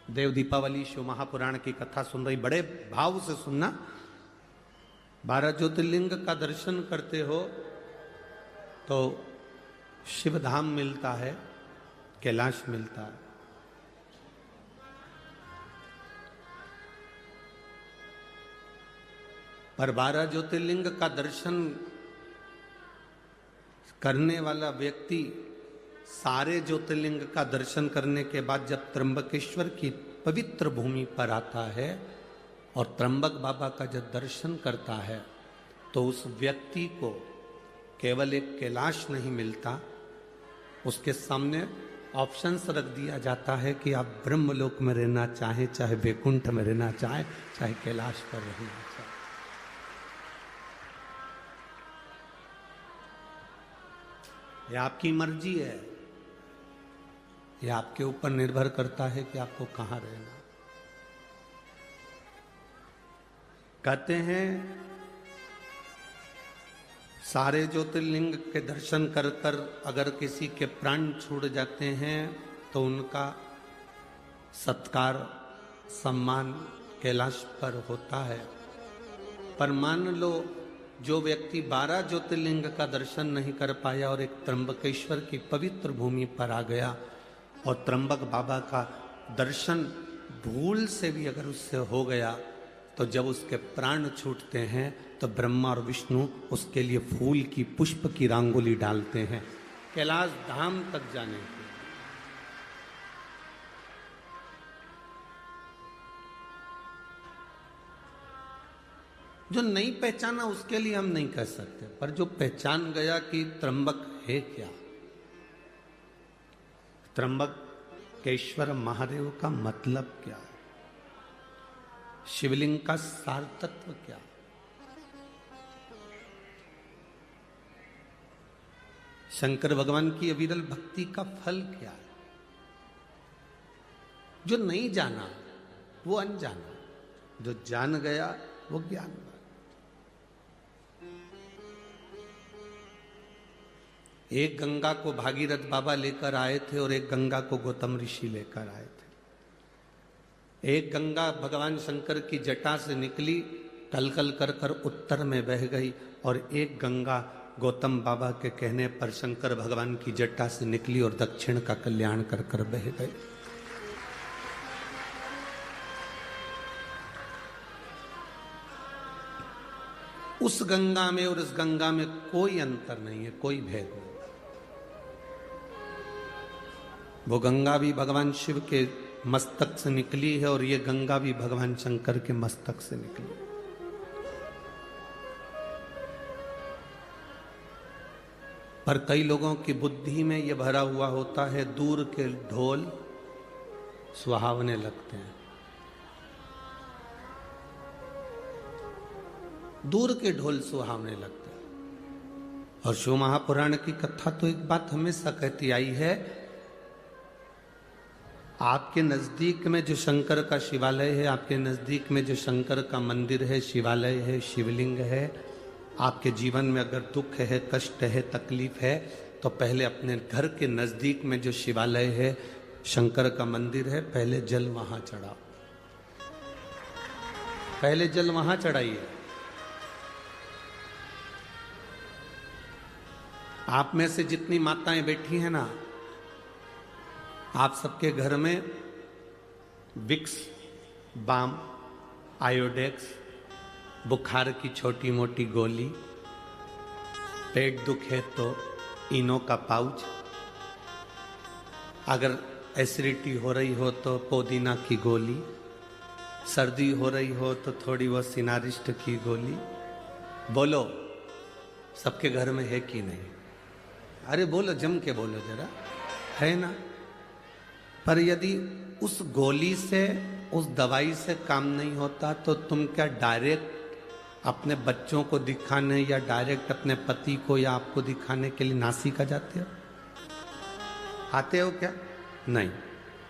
देव दीपावली शिव महापुराण की कथा सुन रही, बड़े भाव से सुनना। 12 ज्योतिर्लिंग का दर्शन करते हो तो शिव धाम मिलता है, कैलाश मिलता है। पर 12 ज्योतिर्लिंग का दर्शन करने वाला व्यक्ति सारे ज्योतिर्लिंग का दर्शन करने के बाद जब त्र्यंबकेश्वर की पवित्र भूमि पर आता है और त्र्यंबक बाबा का जब दर्शन करता है तो उस व्यक्ति को केवल एक कैलाश नहीं मिलता, उसके सामने ऑप्शंस रख दिया जाता है कि आप ब्रह्मलोक में रहना चाहे, चाहे वैकुंठ में रहना चाहे, चाहे कैलाश पर रहना चाहे। यह आपकी मर्जी है, यह आपके ऊपर निर्भर करता है कि आपको कहां रहना। कहते हैं सारे ज्योतिर्लिंग के दर्शन कर कर अगर किसी के प्राण छूट जाते हैं तो उनका सत्कार सम्मान कैलाश पर होता है। पर मान लो जो व्यक्ति 12 ज्योतिर्लिंग का दर्शन नहीं कर पाया और एक त्र्यंबकेश्वर की पवित्र भूमि पर आ गया और त्र्यंबक बाबा का दर्शन भूल से भी अगर उससे हो गया तो जब उसके प्राण छूटते हैं तो ब्रह्मा और विष्णु उसके लिए फूल की पुष्प की रंगोली डालते हैं कैलाश धाम तक जाने के। जो नहीं पहचाना उसके लिए हम नहीं कह सकते, पर जो पहचान गया कि त्र्यंबक है क्या, त्र्यंबकेश्वर महादेव का मतलब क्या है, शिवलिंग का सार तत्व क्या, शंकर भगवान की अविरल भक्ति का फल क्या है। जो नहीं जाना वो अनजाना, जो जान गया वो ज्ञान। एक गंगा को भागीरथ बाबा लेकर आए थे और एक गंगा को गौतम ऋषि लेकर आए थे। एक गंगा भगवान शंकर की जटा से निकली, कलकल कर कर उत्तर में बह गई, और एक गंगा गौतम बाबा के कहने पर शंकर भगवान की जटा से निकली और दक्षिण का कल्याण कर कर बह गई। उस गंगा में और इस गंगा में कोई अंतर नहीं है, कोई भेद नहीं। वो गंगा भी भगवान शिव के मस्तक से निकली है और ये गंगा भी भगवान शंकर के मस्तक से निकली। पर कई लोगों की बुद्धि में ये भरा हुआ होता है, दूर के ढोल सुहावने लगते हैं, दूर के ढोल सुहावने लगते हैं। और शिव महापुराण की कथा तो एक बात हमेशा कहती आई है, आपके नजदीक में जो शंकर का शिवालय है, आपके नजदीक में जो शंकर का मंदिर है, शिवालय है, शिवलिंग है, आपके जीवन में अगर दुख है, कष्ट है, तकलीफ है, तो पहले अपने घर के नजदीक में जो शिवालय है, शंकर का मंदिर है, पहले जल वहां चढ़ाओ, पहले जल वहां चढ़ाइए। आप में से जितनी माताएं बैठी हैं ना, आप सबके घर में विक्स, बाम, आयोडेक्स, बुखार की छोटी मोटी गोली, पेट दुखे तो इनो का पाउच, अगर एसिडिटी हो रही हो तो पुदीना की गोली, सर्दी हो रही हो तो थोड़ी वो सिनारिस्ट की गोली। बोलो सबके घर में है कि नहीं? अरे बोलो, जम के बोलो जरा, है ना? पर यदि उस गोली से, उस दवाई से काम नहीं होता तो तुम क्या डायरेक्ट अपने बच्चों को दिखाने या डायरेक्ट अपने पति को या आपको दिखाने के लिए नासिका जाते हो? आते हो क्या? नहीं।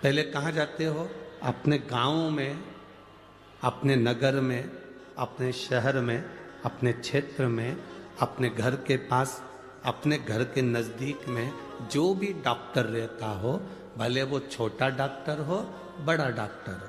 पहले कहाँ जाते हो? अपने गांव में, अपने नगर में, अपने शहर में, अपने क्षेत्र में, अपने घर के पास, अपने घर के नजदीक में जो भी डॉक्टर रहता हो, भले वो छोटा डॉक्टर हो बड़ा डॉक्टर हो,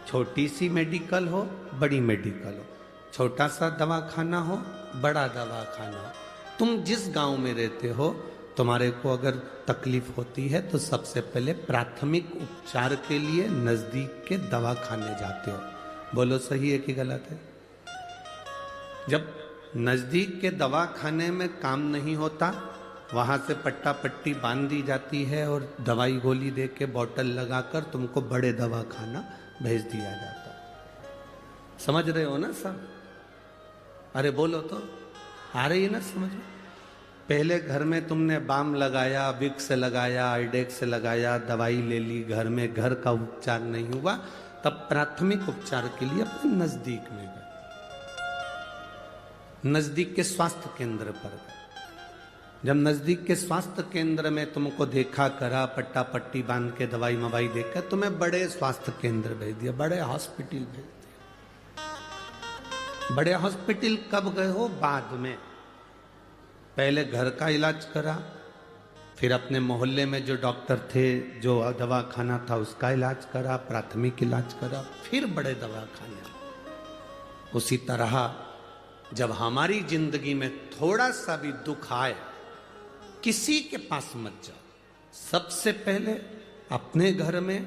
छोटी सी मेडिकल हो, बड़ी मेडिकल हो, छोटा सा दवाखाना हो, बड़ा दवाखाना हो, तुम जिस गांव में रहते हो, तुम्हारे को अगर तकलीफ होती है तो सबसे पहले प्राथमिक उपचार के लिए नजदीक के दवाखाने जाते हो। बोलो सही है कि गलत है? जब नजदीक के दवाखाने में काम नहीं होता, वहां से पट्टा पट्टी बांध दी जाती है और दवाई गोली दे के बोतल लगाकर तुमको बड़े दवाखाना भेज दिया जाता। समझ रहे हो ना सब? अरे बोलो तो, आ रही है ना समझ में? पहले घर में तुमने बाम लगाया, विक्स लगाया, आइडेक्स लगाया, दवाई ले ली, घर में घर का उपचार नहीं हुआ, तब प्राथमिक उपचार के लिए अपने नजदीक में गए, नजदीक के स्वास्थ्य केंद्र पर गए। जब नजदीक के स्वास्थ्य केंद्र में तुमको देखा करा, पट्टा पट्टी बांध के दवाई मवाई देकर तुम्हें बड़े स्वास्थ्य केंद्र भेज दिया, बड़े हॉस्पिटल भेज दिया। बड़े हॉस्पिटल कब गए हो? बाद में। पहले घर का इलाज करा, फिर अपने मोहल्ले में जो डॉक्टर थे, जो दवाखाना था, उसका इलाज करा, प्राथमिक इलाज करा, फिर बड़े दवाखाने। उसी तरह जब हमारी जिंदगी में थोड़ा सा भी दुख आए, किसी के पास मत जाओ, सबसे पहले अपने घर में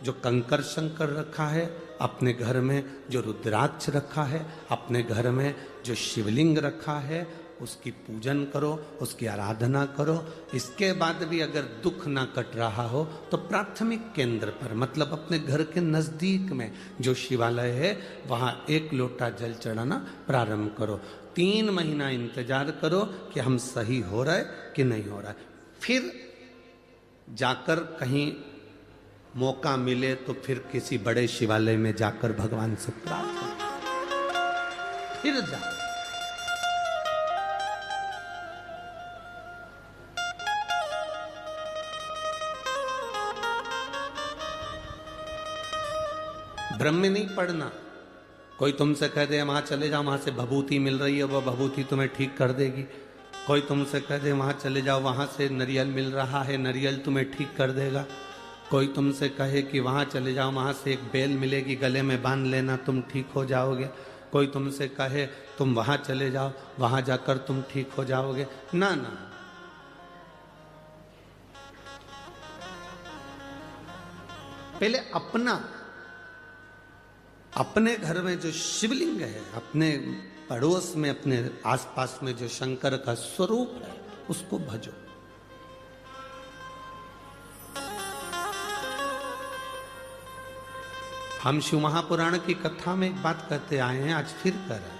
जो कंकर शंकर रखा है, अपने घर में जो रुद्राक्ष रखा है, अपने घर में जो शिवलिंग रखा है, उसकी पूजन करो, उसकी आराधना करो। इसके बाद भी अगर दुख ना कट रहा हो तो प्राथमिक केंद्र पर, मतलब अपने घर के नजदीक में जो शिवालय है, वहां एक लोटा जल चढ़ाना प्रारंभ करो। 3 महीना इंतजार करो कि हम सही हो रहा है कि नहीं हो रहा है, फिर जाकर कहीं मौका मिले तो फिर किसी बड़े शिवालय में जाकर भगवान से प्रार्थना, फिर जा। भ्रम में नहीं पड़ना। कोई तुमसे कह दे वहां चले जाओ, वहां से भभूति मिल रही है, वह भभूति तुम्हें ठीक कर देगी। कोई तुमसे कह दे वहां चले जाओ, वहां से नारियल मिल रहा है, नारियल तुम्हें ठीक कर देगा। कोई तुमसे कहे कि वहां चले जाओ, वहां से एक बेल मिलेगी, गले में बांध लेना, तुम ठीक हो जाओगे। कोई तुमसे कहे तुम वहां चले जाओ, वहां जाकर तुम ठीक हो जाओगे। ना ना, पहले अपने घर में जो शिवलिंग है, अपने पड़ोस में, अपने आसपास में जो शंकर का स्वरूप है, उसको भजो। हम शिव महापुराण की कथा में एक बात कहते आए हैं, आज फिर कर रहे हैं।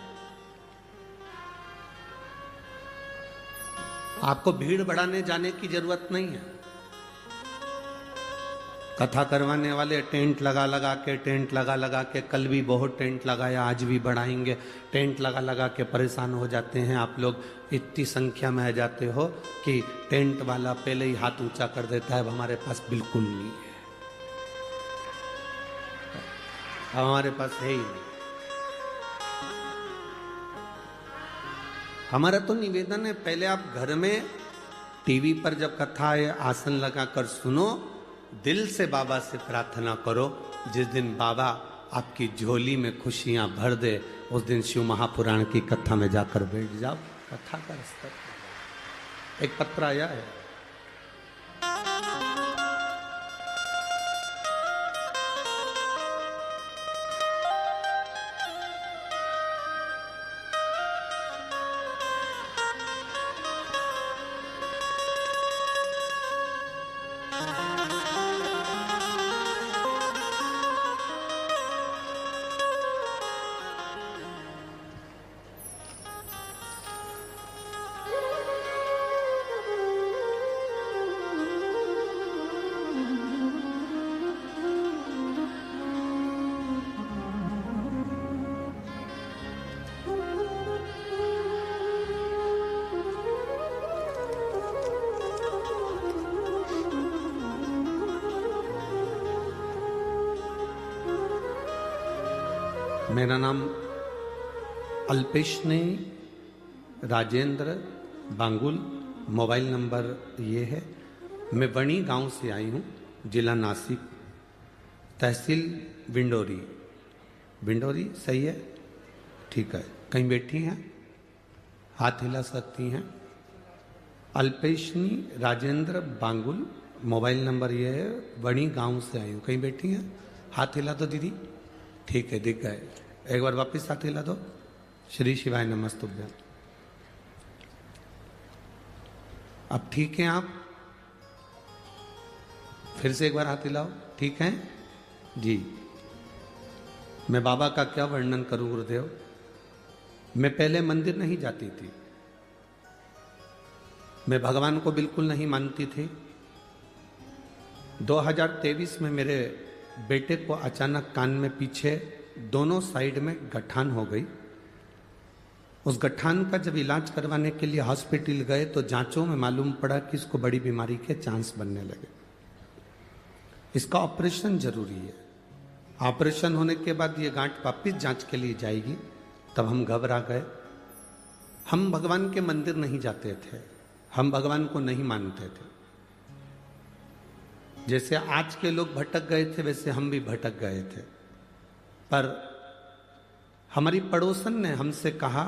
आपको भीड़ बढ़ाने जाने की जरूरत नहीं है। कथा करवाने वाले टेंट लगा लगा के कल भी बहुत टेंट लगाया, आज भी बढ़ाएंगे। टेंट लगा के परेशान हो जाते हैं आप लोग, इतनी संख्या में आ जाते हो कि टेंट वाला पहले ही हाथ ऊंचा कर देता है, हमारे पास बिल्कुल नहीं है, हमारे पास है ही नहीं। हमारा तो निवेदन है, पहले आप घर में टीवी पर जब कथा है आसन लगाकर सुनो, दिल से बाबा से प्रार्थना करो। जिस दिन बाबा आपकी झोली में खुशियां भर दे, उस दिन शिव महापुराण की कथा में जाकर बैठ जाओ। कथा का स्तर। एक पत्र आया है, मेरा नाम अल्पेश राजेंद्र बांगुल, मोबाइल नंबर ये है। मैं बणी गांव से आई हूँ, जिला नासिक। तहसील विंडोरी। विंडोरी सही है, ठीक है। कहीं बैठी हैं, हाथ हिला सकती हैं। अल्पेशनी राजेंद्र बांगुल, मोबाइल नंबर ये है, बड़ी गांव से आई हूँ। कहीं बैठी हैं, हाथ हिला दो दीदी। ठीक है, दिख गए। एक बार वापस हाथ हिला दो। श्री शिवाय नमस्तुभ्यं। अब ठीक हैं आप? फिर से एक बार हाथ हिलाओ। ठीक हैं जी। मैं बाबा का क्या वर्णन करूं गुरुदेव। मैं पहले मंदिर नहीं जाती थी, मैं भगवान को बिल्कुल नहीं मानती थी। 2023 में मेरे बेटे को अचानक कान में पीछे दोनों साइड में गठान हो गई। उस गठान का जब इलाज करवाने के लिए हॉस्पिटल गए तो जांचों में मालूम पड़ा कि इसको बड़ी बीमारी के चांस बनने लगे। इसका ऑपरेशन जरूरी है। ऑपरेशन होने के बाद ये गांठ वापिस जांच के लिए जाएगी। तब हम घबरा गए। हम भगवान के मंदिर नहीं जाते थे, हम भगवान को नहीं मानते थे। जैसे आज के लोग भटक गए थे वैसे हम भी भटक गए थे। पर हमारी पड़ोसन ने हमसे कहा,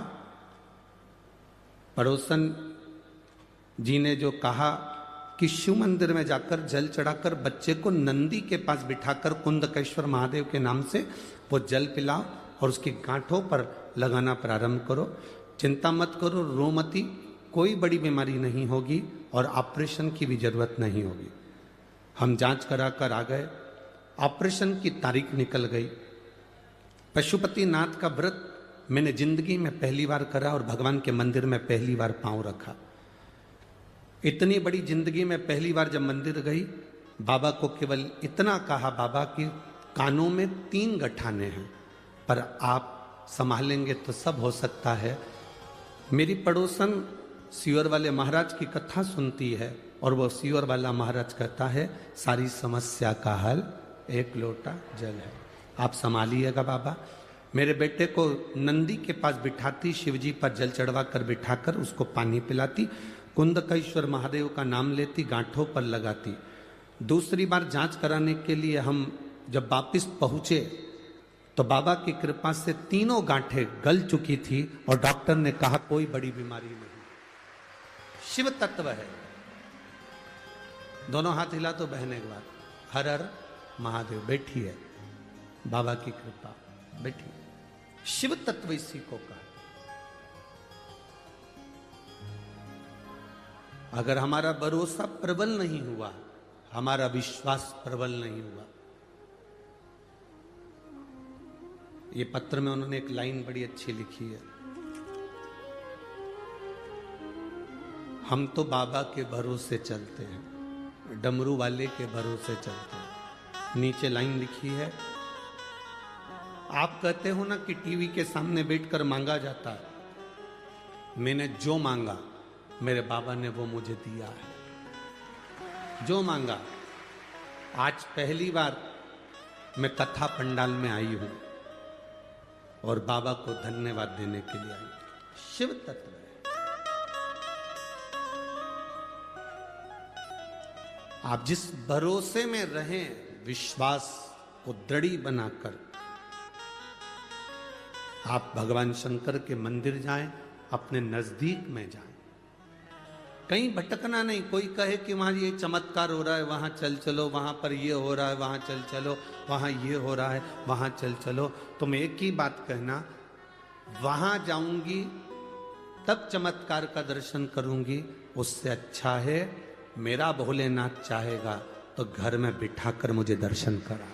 पड़ोसन जी ने जो कहा कि शिव मंदिर में जाकर जल चढ़ाकर बच्चे को नंदी के पास बिठाकर कुंदकेश्वर महादेव के नाम से वो जल पिलाओ और उसकी गांठों पर लगाना प्रारंभ करो। चिंता मत करो, रो मती, कोई बड़ी बीमारी नहीं होगी और ऑपरेशन की भी जरूरत नहीं होगी। हम जांच कराकर आ गए। ऑपरेशन की तारीख निकल गई। पशुपतिनाथ का व्रत मैंने जिंदगी में पहली बार करा और भगवान के मंदिर में पहली बार पांव रखा। इतनी बड़ी जिंदगी में पहली बार जब मंदिर गई, बाबा को केवल इतना कहा, बाबा की कानों में 3 गठाने हैं, पर आप संभालेंगे तो सब हो सकता है। मेरी पड़ोसन सीवर वाले महाराज की कथा सुनती है और वो सीवर वाला महाराज कहता है सारी समस्या का हल एक लोटा जल है। आप संभालिएगा बाबा। मेरे बेटे को नंदी के पास बिठाती, शिवजी पर जल चढ़वा कर बिठाकर उसको पानी पिलाती, कुंदकेश्वर महादेव का नाम लेती, गांठों पर लगाती। दूसरी बार जांच कराने के लिए हम जब वापिस पहुंचे तो बाबा की कृपा से तीनों गांठें गल चुकी थी और डॉक्टर ने कहा कोई बड़ी बीमारी नहीं, शिव तत्व है। दोनों हाथ हिला तो बहन एक बार। हर हर महादेव। बैठी है, बाबा की कृपा, बैठी। शिव तत्व इसी को कहा। अगर हमारा भरोसा प्रबल नहीं हुआ, हमारा विश्वास प्रबल नहीं हुआ। ये पत्र में उन्होंने एक लाइन बड़ी अच्छी लिखी है, हम तो बाबा के भरोसे चलते हैं, डमरू वाले के भरोसे चलते हैं। नीचे लाइन लिखी है, आप कहते हो ना कि टीवी के सामने बैठकर मांगा जाता है। मैंने जो मांगा मेरे बाबा ने वो मुझे दिया है। जो मांगा। आज पहली बार मैं कथा पंडाल में आई हूं और बाबा को धन्यवाद देने के लिए आई। शिव तत्व है। आप जिस भरोसे में रहें, विश्वास को दृढ़ी बनाकर आप भगवान शंकर के मंदिर जाएं, अपने नजदीक में जाएं। कहीं भटकना नहीं। कोई कहे कि वहां ये चमत्कार हो रहा है, वहां चल चलो, वहां पर ये हो रहा है, वहां चल चलो, वहां ये हो रहा है, वहां चल चलो। तुम एक ही बात कहना, वहां जाऊंगी तब चमत्कार का दर्शन करूंगी, उससे अच्छा है मेरा भोलेनाथ चाहेगा तो घर में बिठाकर मुझे दर्शन करा।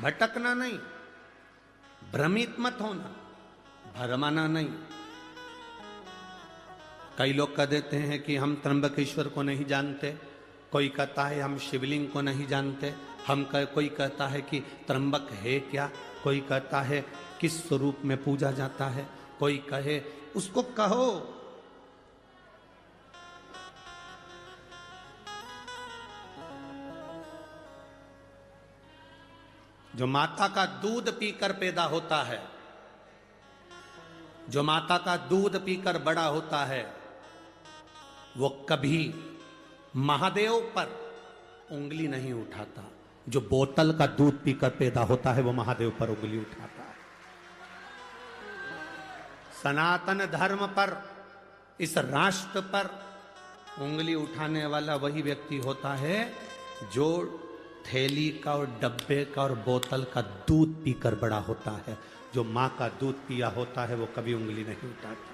भटकना नहीं, भ्रमित मत होना, भरमाना नहीं। कई लोग कह देते हैं कि हम त्र्यंबकेश्वर को नहीं जानते, कोई कहता है हम शिवलिंग को नहीं जानते, कोई कहता है कि त्र्यंबक है क्या, कोई कहता है किस स्वरूप में पूजा जाता है, कोई कहे, उसको कहो। जो माता का दूध पीकर पैदा होता है, जो माता का दूध पीकर बड़ा होता है, वो कभी महादेव पर उंगली नहीं उठाता। जो बोतल का दूध पीकर पैदा होता है वो महादेव पर उंगली उठाता है। सनातन धर्म पर, इस राष्ट्र पर उंगली उठाने वाला वही व्यक्ति होता है जो थैली का और डब्बे का और बोतल का दूध पीकर बड़ा होता है। जो मां का दूध पिया होता है वो कभी उंगली नहीं उठाता।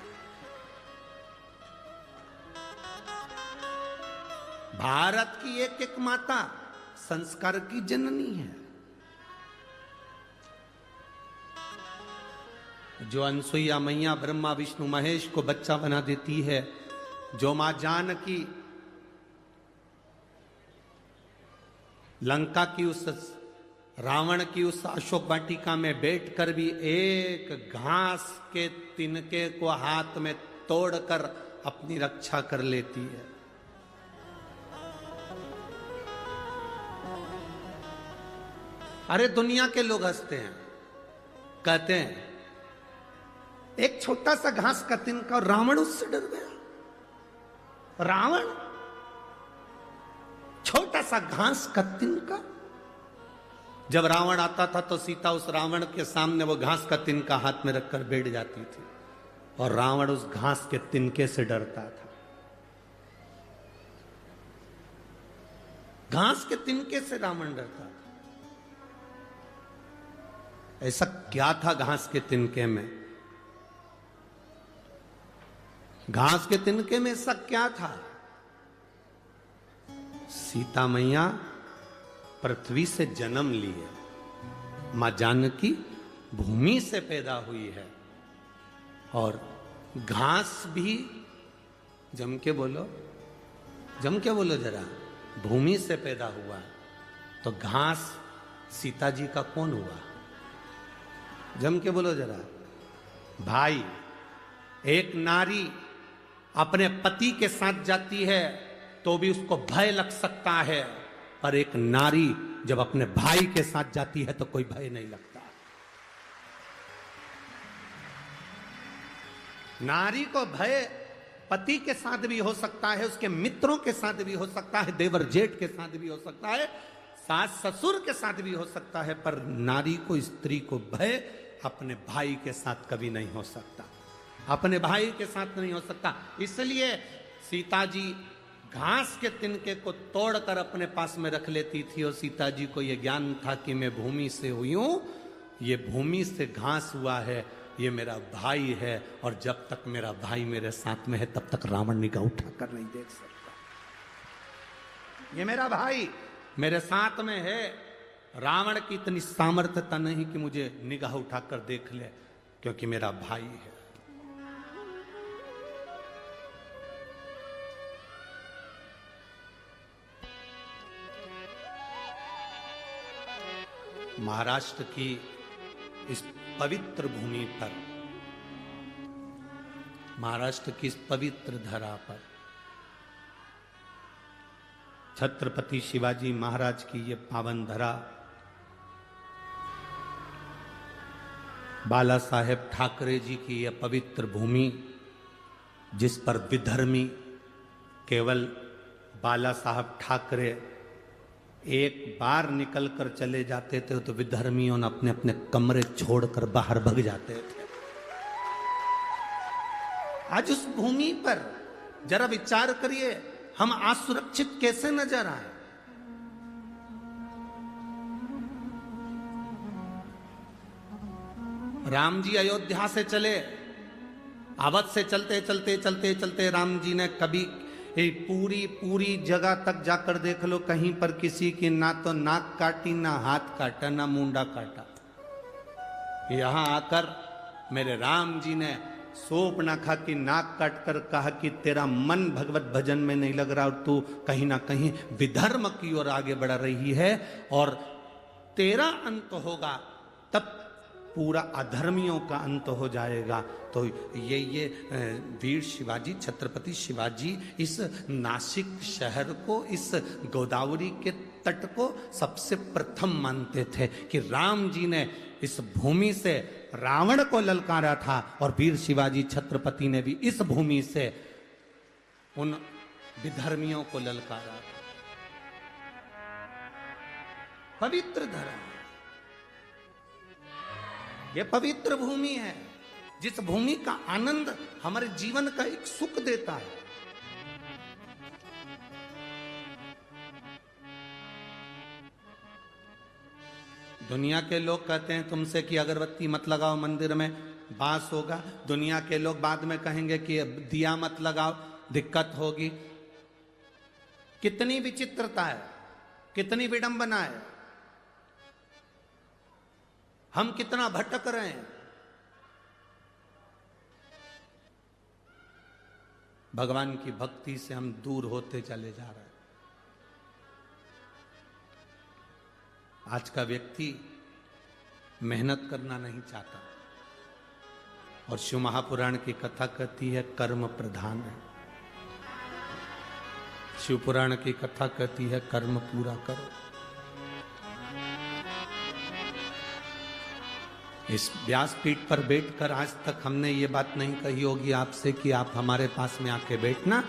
भारत की एक एक माता संस्कार की जननी है। जो अनसुईया मैया ब्रह्मा विष्णु महेश को बच्चा बना देती है, जो मां जानकी लंका की उस रावण की उस अशोक वाटिका में बैठकर भी एक घास के तिनके को हाथ में तोड़कर अपनी रक्षा कर लेती है। अरे दुनिया के लोग हंसते हैं, कहते हैं एक छोटा सा घास का तिनका और रावण उससे डर गया। रावण छोटा सा घास का तिनका। जब रावण आता था तो सीता उस रावण के सामने वो घास का तिनका हाथ में रखकर बैठ जाती थी और रावण उस घास के तिनके से डरता था। घास के तिनके से रावण डरता था। ऐसा क्या था घास के तिनके में? घास के तिनके में ऐसा क्या था? सीता मैया पृथ्वी से जन्म लिए, मां जानकी भूमि से पैदा हुई है और घास भी जम के बोलो जरा, भूमि से पैदा हुआ। तो घास सीता जी का कौन हुआ? जम के बोलो जरा। भाई, एक नारी अपने पति के साथ जाती है तो भी उसको भय लग सकता है, पर एक नारी जब अपने भाई के साथ जाती है तो कोई भय नहीं लगता। नारी को भय पति के साथ भी हो सकता है, उसके मित्रों के साथ भी हो सकता है, देवर जेठ के साथ भी हो सकता है, सास ससुर के साथ भी हो सकता है, पर नारी को, स्त्री को भय अपने भाई के साथ कभी नहीं हो सकता। अपने भाई के साथ नहीं हो सकता। इसलिए सीता जी घास के तिनके को तोड़कर अपने पास में रख लेती थी और सीता जी को यह ज्ञान था कि मैं भूमि से हुई हूं, ये भूमि से घास हुआ है, ये मेरा भाई है और जब तक मेरा भाई मेरे साथ में है तब तक रावण निगाह उठाकर नहीं देख सकता। ये मेरा भाई मेरे साथ में है, रावण की इतनी सामर्थ्यता नहीं कि मुझे निगाह उठाकर देख ले, क्योंकि मेरा भाई है। महाराष्ट्र की इस पवित्र भूमि पर, महाराष्ट्र की इस पवित्र धरा पर छत्रपति शिवाजी महाराज की ये पावन धरा, बाला साहेब ठाकरे जी की यह पवित्र भूमि, जिस पर विधर्मी केवल बाला साहब ठाकरे एक बार निकल कर चले जाते थे तो विधर्मियों ने अपने अपने कमरे छोड़कर बाहर भग जाते थे। आज उस भूमि पर जरा विचार करिए, हम असुरक्षित कैसे नजर आए। राम जी अयोध्या से चले, अवध से चलते चलते चलते चलते राम जी ने कभी पूरी जगह तक जाकर देख लो, कहीं पर किसी की ना तो नाक काटी, ना हाथ काटा, ना मुंडा काटा। यहां आकर मेरे राम जी ने शोपनाखा की नाक काटकर कहा कि तेरा मन भगवत भजन में नहीं लग रहा और तू कहीं ना कहीं विधर्म की ओर आगे बढ़ रही है, और तेरा अंत होगा तब पूरा अधर्मियों का अंत हो जाएगा। तो ये वीर शिवाजी, छत्रपति शिवाजी इस नासिक शहर को, इस गोदावरी के तट को सबसे प्रथम मानते थे कि राम जी ने इस भूमि से रावण को ललकारा था और वीर शिवाजी छत्रपति ने भी इस भूमि से उन विधर्मियों को ललकारा था। पवित्र धर्म, ये पवित्र भूमि है जिस भूमि का आनंद हमारे जीवन का एक सुख देता है। दुनिया के लोग कहते हैं तुमसे कि अगरबत्ती मत लगाओ मंदिर में, बास होगा। दुनिया के लोग बाद में कहेंगे कि दिया मत लगाओ, दिक्कत होगी। कितनी विचित्रता है, कितनी विडंबना है, हम कितना भटक रहे हैं। भगवान की भक्ति से हम दूर होते चले जा रहे हैं। आज का व्यक्ति मेहनत करना नहीं चाहता, और शिव महापुराण की कथा कहती है कर्म प्रधान है। शिव पुराण की कथा कहती है कर्म पूरा करो। इस व्यासपीठ पर बैठकर आज तक हमने ये बात नहीं कही होगी आपसे कि आप हमारे पास में आके बैठना,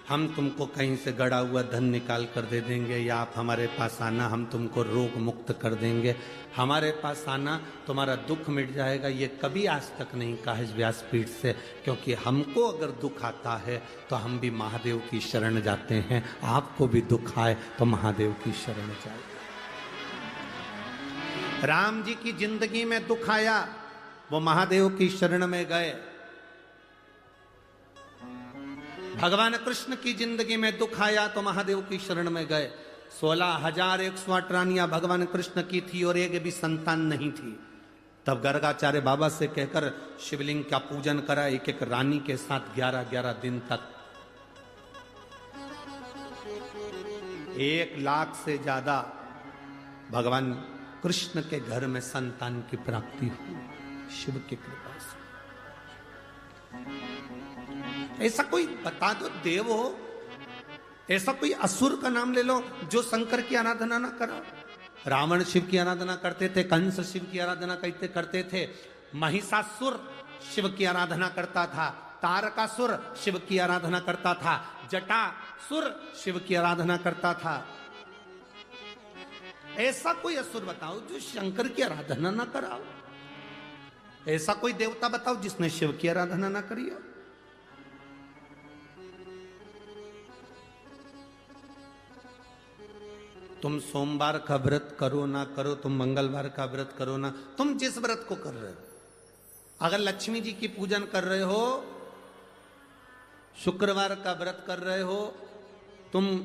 हम तुमको कहीं से गड़ा हुआ धन निकाल कर दे देंगे, या आप हमारे पास आना हम तुमको रोग मुक्त कर देंगे, हमारे पास आना तुम्हारा दुख मिट जाएगा। ये कभी आज तक नहीं कहा इस व्यासपीठ से, क्योंकि हमको अगर दुख आता है तो हम भी महादेव की शरण जाते हैं। आपको भी दुख आए तो महादेव की शरण जाए। राम जी की जिंदगी में दुख आया, वो महादेव की शरण में गए। भगवान कृष्ण की जिंदगी में दुख आया तो महादेव की शरण में गए। 16,108 रानियां भगवान कृष्ण की थी और एक भी संतान नहीं थी। तब गर्गाचार्य बाबा से कहकर शिवलिंग का पूजन करा, एक एक रानी के साथ 11-11 दिन तक 1 लाख से ज्यादा भगवान कृष्ण के घर में संतान की प्राप्ति हुई शिव की कृपा से। ऐसा कोई बता दो देव हो, ऐसा कोई असुर का नाम ले लो जो शंकर की आराधना ना करो। रावण शिव की आराधना करते थे, कंस शिव की आराधना करते थे, महिषासुर शिव की आराधना करता था, तारकासुर शिव की आराधना करता था, जटासुर शिव की आराधना करता था। ऐसा कोई असुर बताओ जो शंकर की आराधना ना कराओ। ऐसा कोई देवता बताओ जिसने शिव की आराधना ना करी हो। तुम सोमवार का व्रत करो ना करो, तुम मंगलवार का व्रत करो ना, तुम जिस व्रत को कर रहे हो, अगर लक्ष्मी जी की पूजन कर रहे हो, शुक्रवार का व्रत कर रहे हो, तुम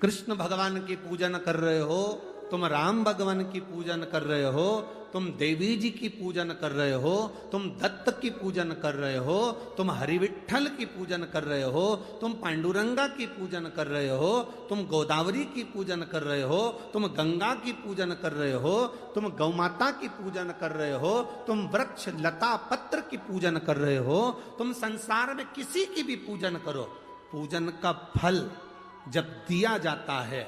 कृष्ण भगवान की पूजन कर रहे हो, तुम राम भगवान की पूजन कर रहे हो, तुम देवी जी की पूजन कर रहे हो, तुम दत्त की पूजन कर रहे हो, तुम हरिविठ्ठल की पूजन कर रहे हो, तुम पांडुरंगा की पूजन कर रहे हो, तुम गोदावरी की पूजन कर रहे हो, तुम गंगा की पूजन कर रहे हो, तुम गौमाता की पूजन कर रहे हो, तुम वृक्ष लता पत्र की पूजन कर रहे हो, तुम संसार में किसी की भी पूजन करो, पूजन का फल जब दिया जाता है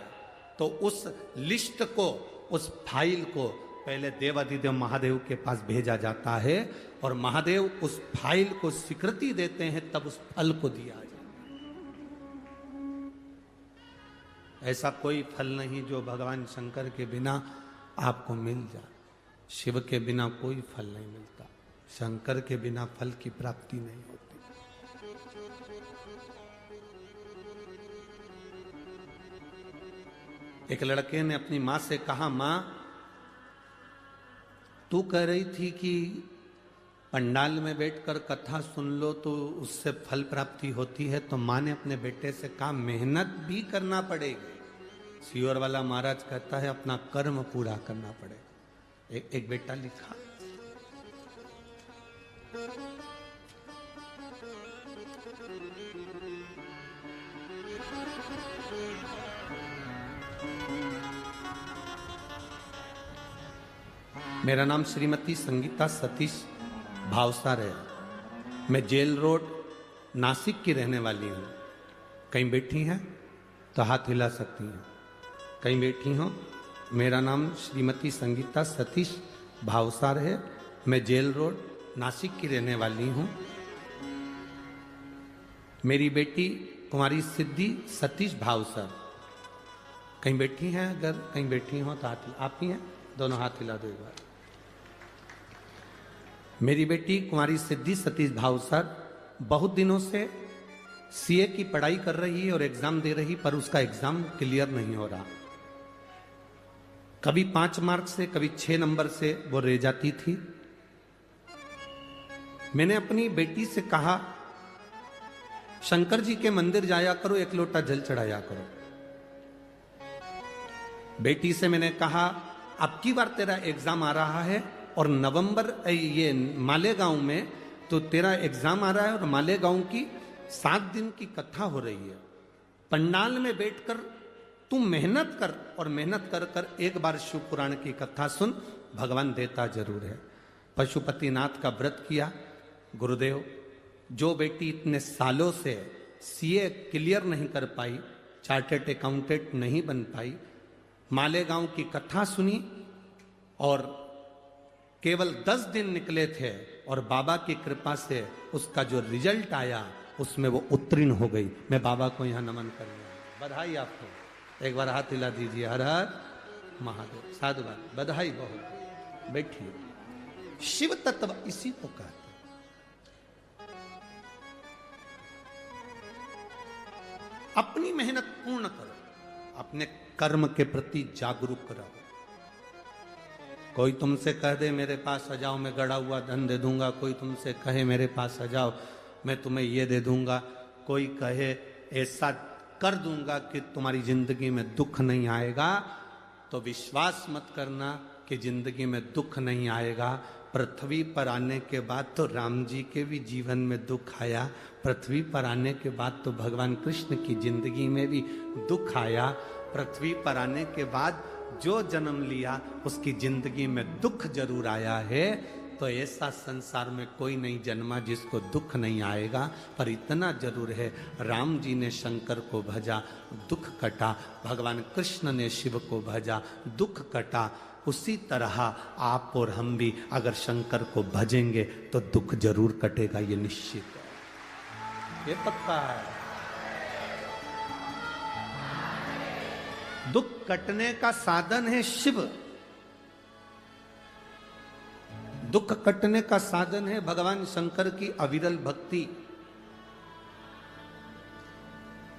तो उस लिस्ट को, उस फाइल को पहले देवाधिदेव महादेव के पास भेजा जाता है, और महादेव उस फाइल को स्वीकृति देते हैं, तब उस फल को दिया जाता है। ऐसा कोई फल नहीं जो भगवान शंकर के बिना आपको मिल जाए। शिव के बिना कोई फल नहीं मिलता, शंकर के बिना फल की प्राप्ति नहीं होती। एक लड़के ने अपनी मां से कहा, मां तू कह रही थी कि पंडाल में बैठकर कथा सुन लो तो उससे फल प्राप्ति होती है, तो मां ने अपने बेटे से कहा मेहनत भी करना पड़ेगी। सियोर वाला महाराज कहता है अपना कर्म पूरा करना पड़ेगा। एक बेटा लिखा, मेरा नाम श्रीमती संगीता सतीश भावसार है, मैं जेल रोड नासिक की रहने वाली हूँ। कहीं बैठी हैं तो हाथ हिला सकती हैं, कहीं बैठी हो। मेरा नाम श्रीमती संगीता सतीश भावसार है, मैं जेल रोड नासिक की रहने वाली हूँ। मेरी बेटी कुमारी सिद्धि सतीश भावसार, कहीं बैठी हैं? अगर कहीं बैठी हो तो हाथ, आप ही हैं? दोनों हाथ हिला दो एक बार। मेरी बेटी कुमारी सिद्धि सतीश भावसर बहुत दिनों से सीए की पढ़ाई कर रही है और एग्जाम दे रही, पर उसका एग्जाम क्लियर नहीं हो रहा। कभी 5 मार्क्स से, कभी 6 नंबर से वो रह जाती थी। मैंने अपनी बेटी से कहा, शंकर जी के मंदिर जाया करो, 1 लोटा जल चढ़ाया करो। बेटी से मैंने कहा, अब की बार तेरा एग्जाम आ रहा है और नवंबर ये मालेगांव में तो तेरा एग्जाम आ रहा है और मालेगांव की 7 दिन की कथा हो रही है। पंडाल में बैठकर तू मेहनत कर और मेहनत कर कर एक बार शिव पुराण की कथा सुन, भगवान देता जरूर है। पशुपतिनाथ का व्रत किया। गुरुदेव, जो बेटी इतने सालों से सीए क्लियर नहीं कर पाई, चार्टर्ड अकाउंटेंट नहीं बन पाई, मालेगांव की कथा सुनी और केवल 10 दिन निकले थे और बाबा की कृपा से उसका जो रिजल्ट आया उसमें वो उत्तीर्ण हो गई। मैं बाबा को यहाँ नमन कर रहा हूँ। बधाई आपको। एक बार हाथ हिला दीजिए। हर हर महादेव। साधुवाद, बधाई बहुत। बैठिए। शिव तत्व इसी को कहते हैं। अपनी मेहनत पूर्ण करो, अपने कर्म के प्रति जागरूक रहो। कोई तुमसे कह दे मेरे पास आ जाओ, मैं गड़ा हुआ धन दे दूंगा। कोई तुमसे कहे मेरे पास आ जाओ, मैं तुम्हें ये दे दूंगा। कोई कहे ऐसा कर दूंगा कि तुम्हारी जिंदगी में दुख नहीं आएगा, तो विश्वास मत करना कि जिंदगी में दुख नहीं आएगा। पृथ्वी पर आने के बाद तो राम जी के भी जीवन में दुख आया, पृथ्वी पर आने के बाद तो भगवान कृष्ण की जिंदगी में भी दुख आया। पृथ्वी पर आने के बाद जो जन्म लिया उसकी जिंदगी में दुख जरूर आया है। तो ऐसा संसार में कोई नहीं जन्मा जिसको दुख नहीं आएगा। पर इतना जरूर है, राम जी ने शंकर को भजा, दुख कटा। भगवान कृष्ण ने शिव को भजा, दुख कटा। उसी तरह आप और हम भी अगर शंकर को भजेंगे तो दुख जरूर कटेगा, ये निश्चित है, ये पक्का है। दुख कटने का साधन है शिव। दुख कटने का साधन है भगवान शंकर की अविरल भक्ति।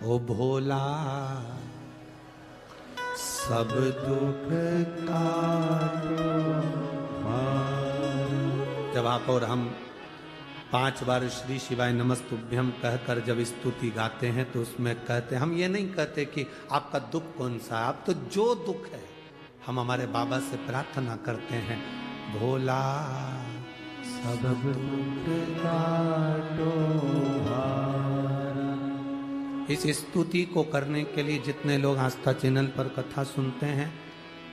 ओ भोला सब दुख काटो। जब आप और हम 5 बार श्री शिवाय नमस्तुभ्यम कहकर जब स्तुति गाते हैं तो उसमें कहते, हम ये नहीं कहते कि आपका दुख कौन सा है, आप तो जो दुख है हम हमारे बाबा से प्रार्थना करते हैं, भोला सब दुख काटो। इस स्तुति को करने के लिए जितने लोग आस्था चैनल पर कथा सुनते हैं,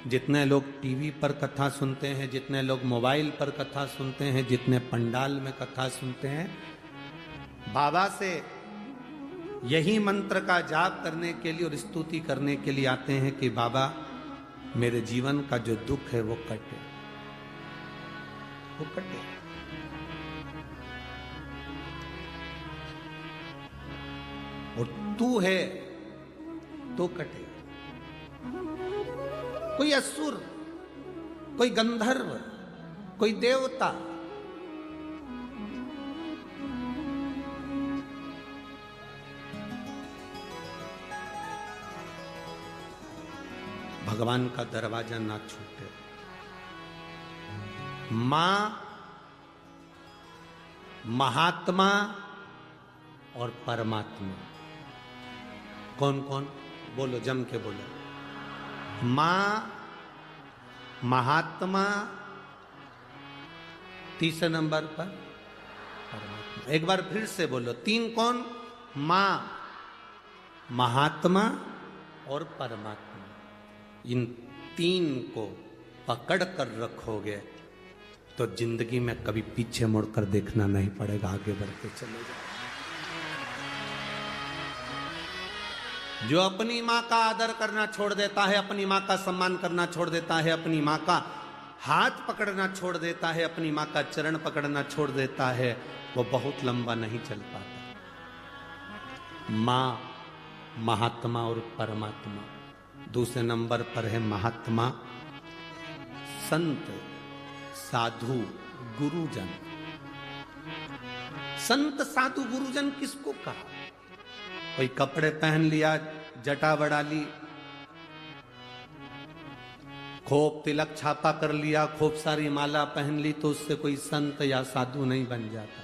जितने लोग टीवी पर कथा सुनते हैं, जितने लोग मोबाइल पर कथा सुनते हैं, जितने पंडाल में कथा सुनते हैं, बाबा से यही मंत्र का जाप करने के लिए और स्तुति करने के लिए आते हैं कि बाबा मेरे जीवन का जो दुख है वो कटे, वो कटे। और तू है तो कटे। कोई असुर, कोई गंधर्व, कोई देवता, भगवान का दरवाजा ना छूटे। मां, महात्मा और परमात्मा, कौन कौन? बोलो, जम के बोलो। मां, महात्मा, तीसरे नंबर पर परमात्मा। एक बार फिर से बोलो, 3 कौन? मां, महात्मा और परमात्मा। इन 3 को पकड़ कर रखोगे तो जिंदगी में कभी पीछे मुड़कर देखना नहीं पड़ेगा, आगे बढ़ते चले जाओ। जो अपनी माँ का आदर करना छोड़ देता है, अपनी माँ का सम्मान करना छोड़ देता है, अपनी माँ का हाथ पकड़ना छोड़ देता है, अपनी माँ का चरण पकड़ना छोड़ देता है, वो बहुत लंबा नहीं चल पाता। माँ, महात्मा और परमात्मा, दूसरे नंबर पर है महात्मा, संत, साधु, गुरुजन। संत साधु गुरुजन किसको कहा? कोई कपड़े पहन लिया, जटा बढ़ा ली, खूब तिलक छापा कर लिया, खूब सारी माला पहन ली, तो उससे कोई संत या साधु नहीं बन जाता।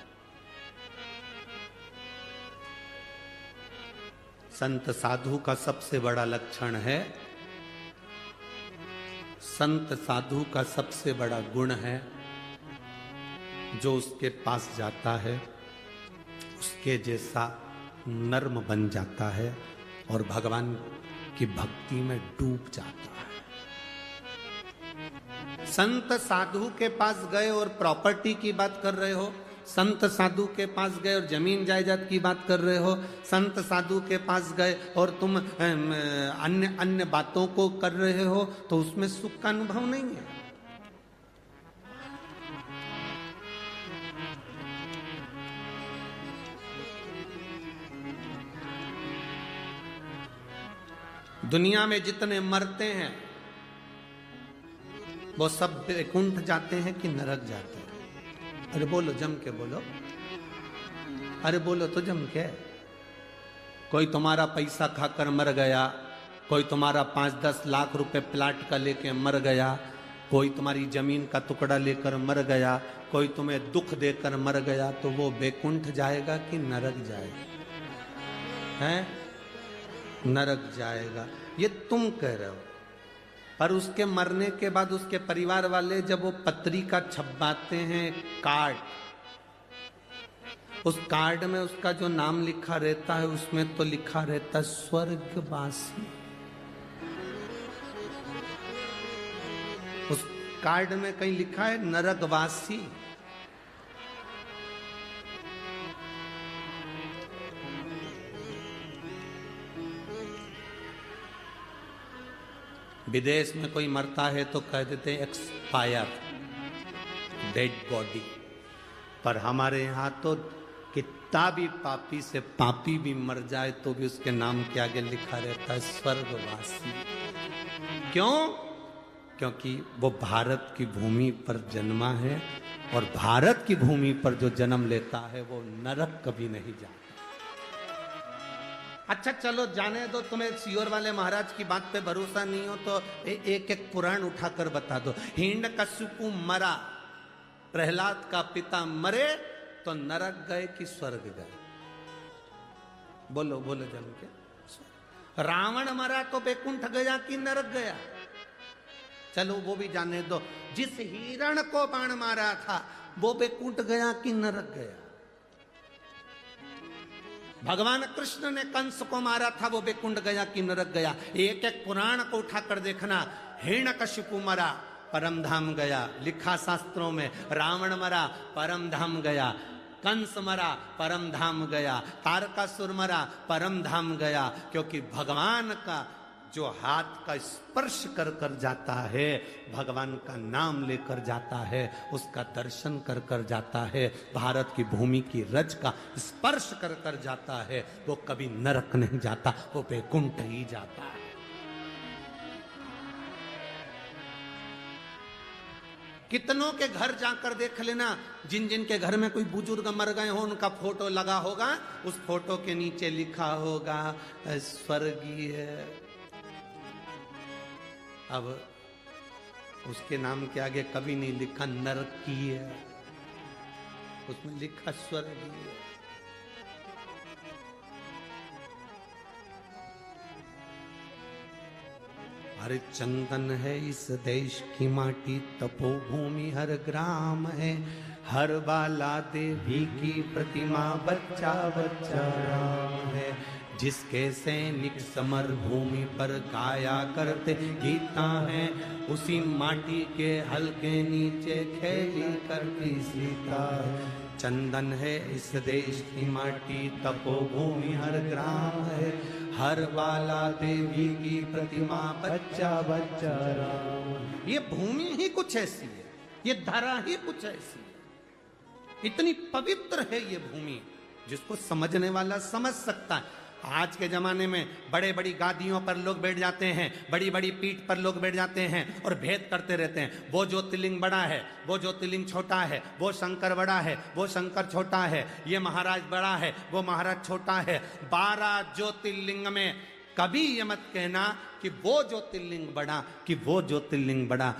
संत साधु का सबसे बड़ा लक्षण है, संत साधु का सबसे बड़ा गुण है, जो उसके पास जाता है उसके जैसा नर्म बन जाता है और भगवान की भक्ति में डूब जाता है। संत साधु के पास गए और प्रॉपर्टी की बात कर रहे हो, संत साधु के पास गए और जमीन जायदाद की बात कर रहे हो, संत साधु के पास गए और तुम अन्य अन्य बातों को कर रहे हो, तो उसमें सुख का अनुभव नहीं है। दुनिया में जितने मरते हैं वो सब वैकुंठ जाते हैं कि नरक जाते हैं? अरे बोलो, जम के बोलो, अरे बोलो तो जम के। कोई तुम्हारा पैसा खाकर मर गया, कोई तुम्हारा 5-10 लाख रुपए प्लाट का लेके मर गया, कोई तुम्हारी जमीन का टुकड़ा लेकर मर गया, कोई तुम्हें दुख देकर मर गया, तो वो वैकुंठ जाएगा कि नरक जाएगा? हैं? नरक जाएगा, ये तुम कह रहे हो। पर उसके मरने के बाद उसके परिवार वाले जब वो पत्रिका छपवाते हैं, कार्ड, उस कार्ड में उसका जो नाम लिखा रहता है उसमें तो लिखा रहता है स्वर्गवासी। उस कार्ड में कहीं लिखा है नरकवासी। विदेश में कोई मरता है तो कह देते हैं एक्सपायर, डेड बॉडी। पर हमारे यहाँ तो कितना भी पापी से पापी भी मर जाए तो भी उसके नाम के आगे लिखा रहता है स्वर्गवासी। क्यों? क्योंकि वो भारत की भूमि पर जन्मा है और भारत की भूमि पर जो जन्म लेता है वो नरक कभी नहीं जाता। अच्छा चलो जाने दो, तुम्हें सियोर वाले महाराज की बात पे भरोसा नहीं हो तो एक एक पुराण उठाकर बता दो। हिरण्यकशिपु मरा, प्रहलाद का पिता मरे तो नरक गए कि स्वर्ग गए? बोलो बोलो जम के। रावण मरा तो वैकुंठ गया कि नरक गया? चलो वो भी जाने दो। जिस हिरण को बाण मारा था वो वैकुंठ गया कि नरक गया? भगवान कृष्ण ने कंस को मारा था, वो वैकुंठ गया कि नरक गया? एक एक पुराण को उठाकर देखना। हिरण्यकशिपु मरा, परम धाम गया, लिखा शास्त्रों में। रावण मरा, परम धाम गया। कंस मरा, परम धाम गया। तारकासुर मरा, परम धाम गया। क्योंकि भगवान का जो हाथ का स्पर्श कर कर जाता है, भगवान का नाम लेकर जाता है, उसका दर्शन कर कर जाता है, भारत की भूमि की रज का स्पर्श कर कर जाता है, वो कभी नरक नहीं जाता, वो वैकुंठ ही जाता है। कितनों के घर जाकर देख लेना, जिन जिन के घर में कोई बुजुर्ग मर गए हो उनका फोटो लगा होगा, उस फोटो के नीचे लिखा होगा स्वर्गीय। अब उसके नाम के आगे कभी नहीं लिखा नरकीय, उसमें लिखा स्वर्गीय। हर चंदन है इस देश की माटी, तपोभूमि हर ग्राम है, हर बाला देवी की प्रतिमा, बच्चा बच्चा राम है। जिसके सैनिक समर भूमि पर गाया करते गीता है, उसी माटी के हल्के नीचे खेली करती सीता है। चंदन है इस देश की माटी, तपोभूमि हर ग्राम है, हर बाला देवी की प्रतिमा, बच्चा बच्चा राम। ये भूमि ही कुछ ऐसी है, ये धरा ही कुछ ऐसी है, इतनी पवित्र है ये भूमि, जिसको समझने वाला समझ सकता है। आज के जमाने में बड़े बड़ी गादियों पर लोग बैठ जाते हैं, बड़ी बड़ी पीठ पर लोग बैठ जाते हैं और भेद करते रहते हैं। वो ज्योतिर्लिंग बड़ा है, वो ज्योतिर्लिंग छोटा है, वो शंकर बड़ा है, वो शंकर छोटा है, ये महाराज बड़ा है, वो महाराज छोटा है। 12 ज्योतिर्लिंग में कभी ये मत कहना कि वो ज्योतिर्लिंग बड़ा, कि वो ज्योतिर्लिंग बड़ा।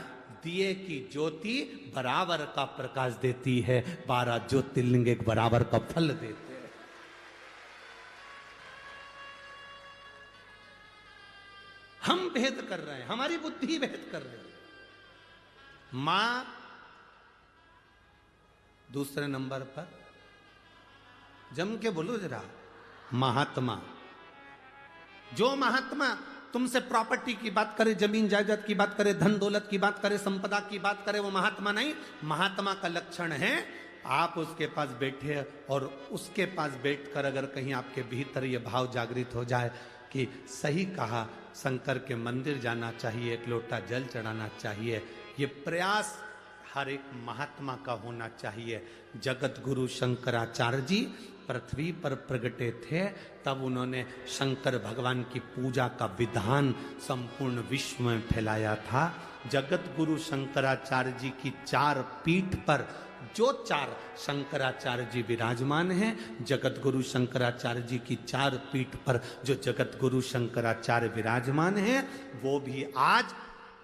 दिए की ज्योति बराबर का प्रकाश देती है, 12 ज्योतिर्लिंग एक बराबर का फल देते हैं। हम भेद कर रहे हैं, हमारी बुद्धि भेद कर रही है। मां दूसरे नंबर पर, जम के बोलो जरा, महात्मा। जो महात्मा तुमसे प्रॉपर्टी की बात करे, जमीन जायदाद की बात करे, धन दौलत की बात करे, संपदा की बात करे, वो महात्मा नहीं। महात्मा का लक्षण है आप उसके पास बैठे और उसके पास बैठकर अगर कहीं आपके भीतर ये भाव जागृत हो जाए कि सही कहा, शंकर के मंदिर जाना चाहिए, एक लोटा जल चढ़ाना चाहिए, ये प्रयास हर एक महात्मा का होना चाहिए। जगत गुरु शंकराचार्य जी पृथ्वी पर प्रगटे थे, तब उन्होंने शंकर भगवान की पूजा का विधान संपूर्ण विश्व में फैलाया था। जगत गुरु शंकराचार्य जी की 4 पीठ पर जो 4 शंकराचार्य जी विराजमान हैं, जगत गुरु शंकराचार्य जी की 4 पीठ पर जो जगत गुरु शंकराचार्य विराजमान हैं, वो भी आज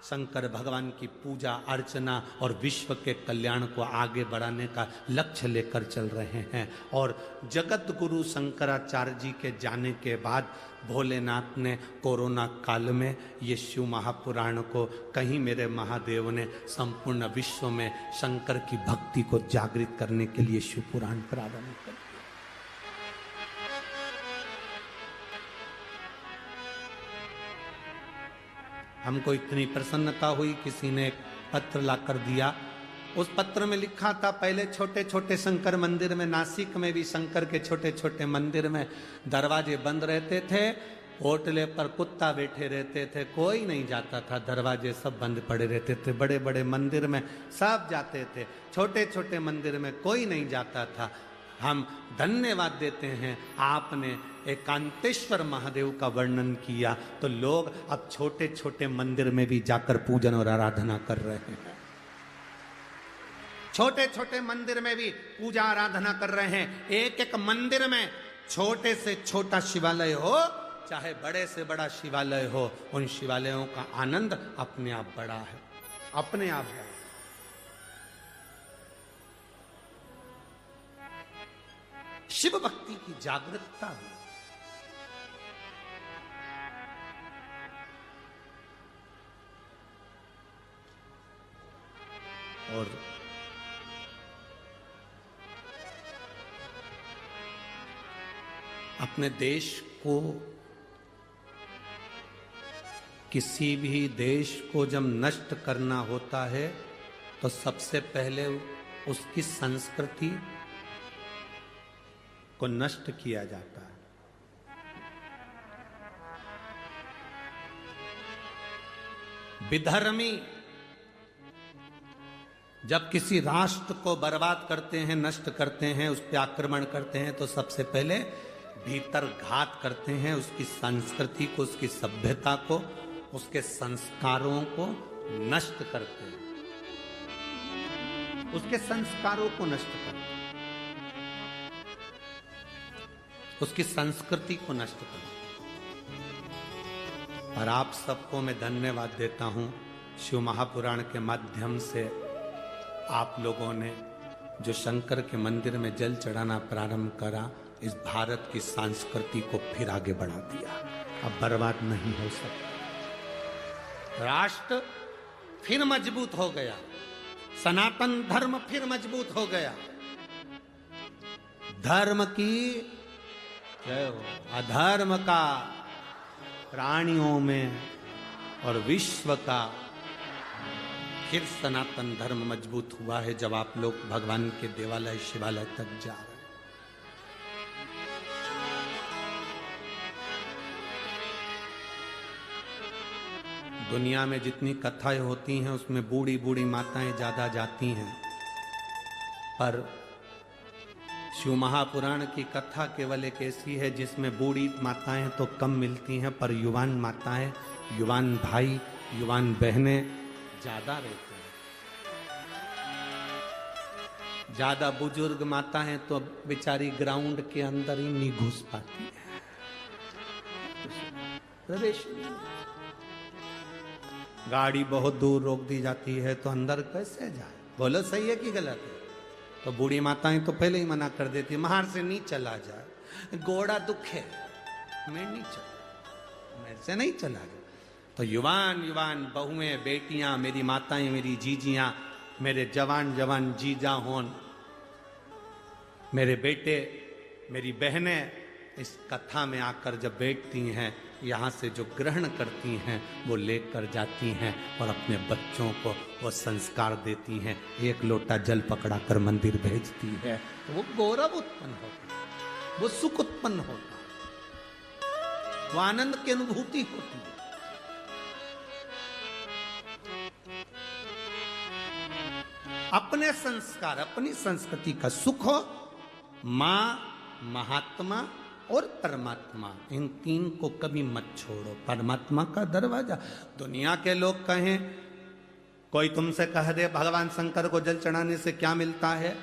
शंकर भगवान की पूजा अर्चना और विश्व के कल्याण को आगे बढ़ाने का लक्ष्य लेकर चल रहे हैं। और जगत गुरु शंकराचार्य जी के जाने के बाद भोलेनाथ ने कोरोना काल में ये शिव महापुराण को, कहीं मेरे महादेव ने संपूर्ण विश्व में शंकर की भक्ति को जागृत करने के लिए शिव पुराण प्रारंभ कर दिया। हमको इतनी प्रसन्नता हुई, किसी ने एक पत्र ला कर दिया। उस पत्र में लिखा था, पहले छोटे छोटे शंकर मंदिर में, नासिक में भी शंकर के छोटे छोटे मंदिर में दरवाजे बंद रहते थे, होटले पर कुत्ता बैठे रहते थे, कोई नहीं जाता था, दरवाजे सब बंद पड़े रहते थे। बड़े बड़े मंदिर में सब जाते थे, छोटे छोटे मंदिर में कोई नहीं जाता था। हम धन्यवाद देते हैं, आपने एकांतेश्वर महादेव का वर्णन किया, तो लोग अब छोटे छोटे मंदिर में भी जाकर पूजन और आराधना कर रहे हैं। छोटे छोटे मंदिर में भी पूजा आराधना कर रहे हैं। एक एक मंदिर में छोटे से छोटा शिवालय हो, चाहे बड़े से बड़ा शिवालय हो, उन शिवालयों का आनंद अपने आप बड़ा है, अपने आप है। शिव भक्ति की जागरूकता है। और अपने देश को, किसी भी देश को जब नष्ट करना होता है तो सबसे पहले उसकी संस्कृति को नष्ट किया जाता है। विधर्मी जब किसी राष्ट्र को बर्बाद करते हैं, नष्ट करते हैं, उस पर आक्रमण करते हैं, तो सबसे पहले भीतर घात करते हैं, उसकी संस्कृति को, उसकी सभ्यता को, उसके संस्कारों को नष्ट करते हैं, उसके संस्कारों को नष्ट करते हैं, उसकी संस्कृति को नष्ट करते हैं। और आप सबको मैं धन्यवाद देता हूं, शिव महापुराण के माध्यम से आप लोगों ने जो शंकर के मंदिर में जल चढ़ाना प्रारंभ करा, इस भारत की संस्कृति को फिर आगे बढ़ा दिया। अब बर्बाद नहीं हो सकता। राष्ट्र फिर मजबूत हो गया, सनातन धर्म फिर मजबूत हो गया। धर्म की जय हो, अधर्म का प्राणियों में और विश्व का फिर सनातन धर्म मजबूत हुआ है, जब आप लोग भगवान के देवालय शिवालय तक जा रहे हैं। दुनिया में जितनी कथाएं होती हैं उसमें बूढ़ी बूढ़ी माताएं ज्यादा जाती हैं, पर शिव महापुराण की कथा केवल एक ऐसी है जिसमें बूढ़ी माताएं तो कम मिलती हैं, पर युवान माताएं, युवान भाई, युवान बहनें ज्यादा रहते हैं। ज्यादा बुजुर्ग माताएं तो बेचारी ग्राउंड के अंदर ही नहीं घुस पाती है, प्रवेश नहीं। गाड़ी बहुत दूर रोक दी जाती है तो अंदर कैसे जाए? बोलो सही है कि गलत है? तो बूढ़ी माताएं तो पहले ही मना कर देती है, बाहर से नहीं चला जाए, घोड़ा दुख है, मैं नहीं चला, मेरे से नहीं चला जाए। तो युवान युवान बहुएं, बेटियां, मेरी माताएं, मेरी जीजियां, मेरे जवान जवान जीजा होन, मेरे बेटे, मेरी बहनें इस कथा में आकर जब बैठती हैं, यहाँ से जो ग्रहण करती हैं वो लेकर जाती हैं और अपने बच्चों को वो संस्कार देती हैं। एक लोटा जल पकड़ा कर मंदिर भेजती है, तो वो गौरव उत्पन्न होता है, वो सुख उत्पन्न होता है, वो आनंद की अनुभूति होती है। अपने संस्कार, अपनी संस्कृति का सुख हो, मां, महात्मा और परमात्मा, इन तीन को कभी मत छोड़ो। परमात्मा का दरवाजा, दुनिया के लोग कहें, कोई तुमसे कह दे भगवान शंकर को जल चढ़ाने से क्या मिलता है,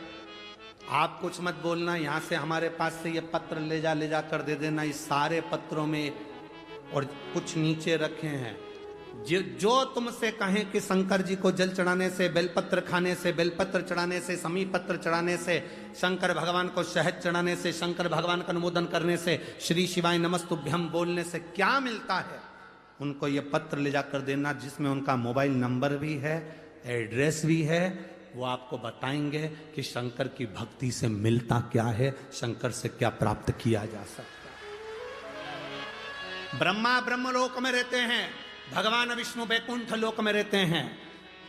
आप कुछ मत बोलना, यहां से हमारे पास से ये पत्र ले जा कर दे देना। इस सारे पत्रों में और कुछ नीचे रखे हैं, जो तुमसे कहें कि शंकर जी को जल चढ़ाने से, बेलपत्र खाने से, बेलपत्र चढ़ाने से, समी पत्र चढ़ाने से, शंकर भगवान को शहद चढ़ाने से, शंकर भगवान का अनुमोदन करने से, श्री शिवाय नमस्तुभ्यम बोलने से क्या मिलता है, उनको ये पत्र ले जाकर देना, जिसमें उनका मोबाइल नंबर भी है, एड्रेस भी है। वो आपको बताएंगे कि शंकर की भक्ति से मिलता क्या है, शंकर से क्या प्राप्त किया जा सकता है। ब्रह्मा ब्रह्मलोक में रहते हैं, भगवान विष्णु वैकुंठ लोक में रहते हैं,